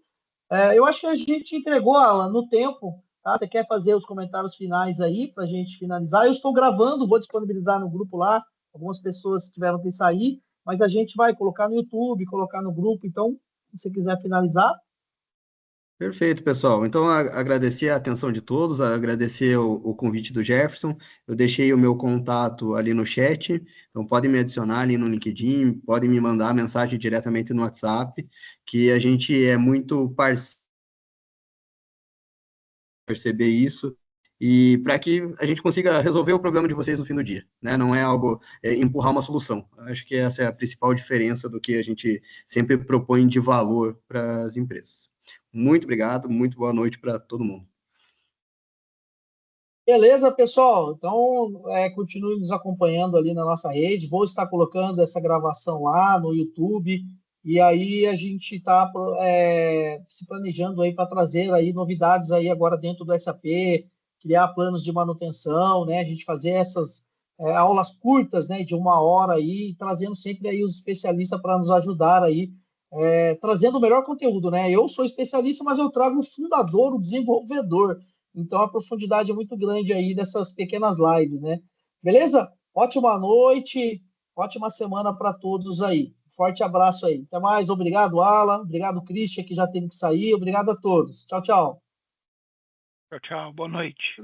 Eu acho que a gente entregou, Alan, no tempo. Tá? Você quer fazer os comentários finais aí para a gente finalizar? Eu estou gravando, vou disponibilizar no grupo lá. Algumas pessoas tiveram que sair, mas a gente vai colocar no YouTube, colocar no grupo. Então, se você quiser finalizar. Perfeito, pessoal. Então, agradecer a atenção de todos, agradecer o convite do Jefferson. Eu deixei o meu contato ali no chat, então podem me adicionar ali no LinkedIn, podem me mandar mensagem diretamente no WhatsApp, que a gente é muito parceiro perceber isso e para que a gente consiga resolver o problema de vocês no fim do dia, né? Não é algo empurrar uma solução. Acho que essa é a principal diferença do que a gente sempre propõe de valor para as empresas. Muito obrigado, muito boa noite para todo mundo. Beleza, pessoal. Então, continue nos acompanhando ali na nossa rede. Vou estar colocando essa gravação lá no YouTube. E aí a gente está se planejando aí para trazer aí novidades aí agora dentro do SAP, criar planos de manutenção, né? A gente fazer essas aulas curtas, né, de 1 hora aí, trazendo sempre aí os especialistas para nos ajudar aí, trazendo o melhor conteúdo, né? Eu sou especialista, mas eu trago o fundador, o desenvolvedor. Então, a profundidade é muito grande aí dessas pequenas lives, né? Beleza? Ótima noite, ótima semana para todos aí. Forte abraço aí. Até mais. Obrigado, Alan. Obrigado, Christian, que já teve que sair. Obrigado a todos. Tchau, tchau. Tchau, tchau. Boa noite.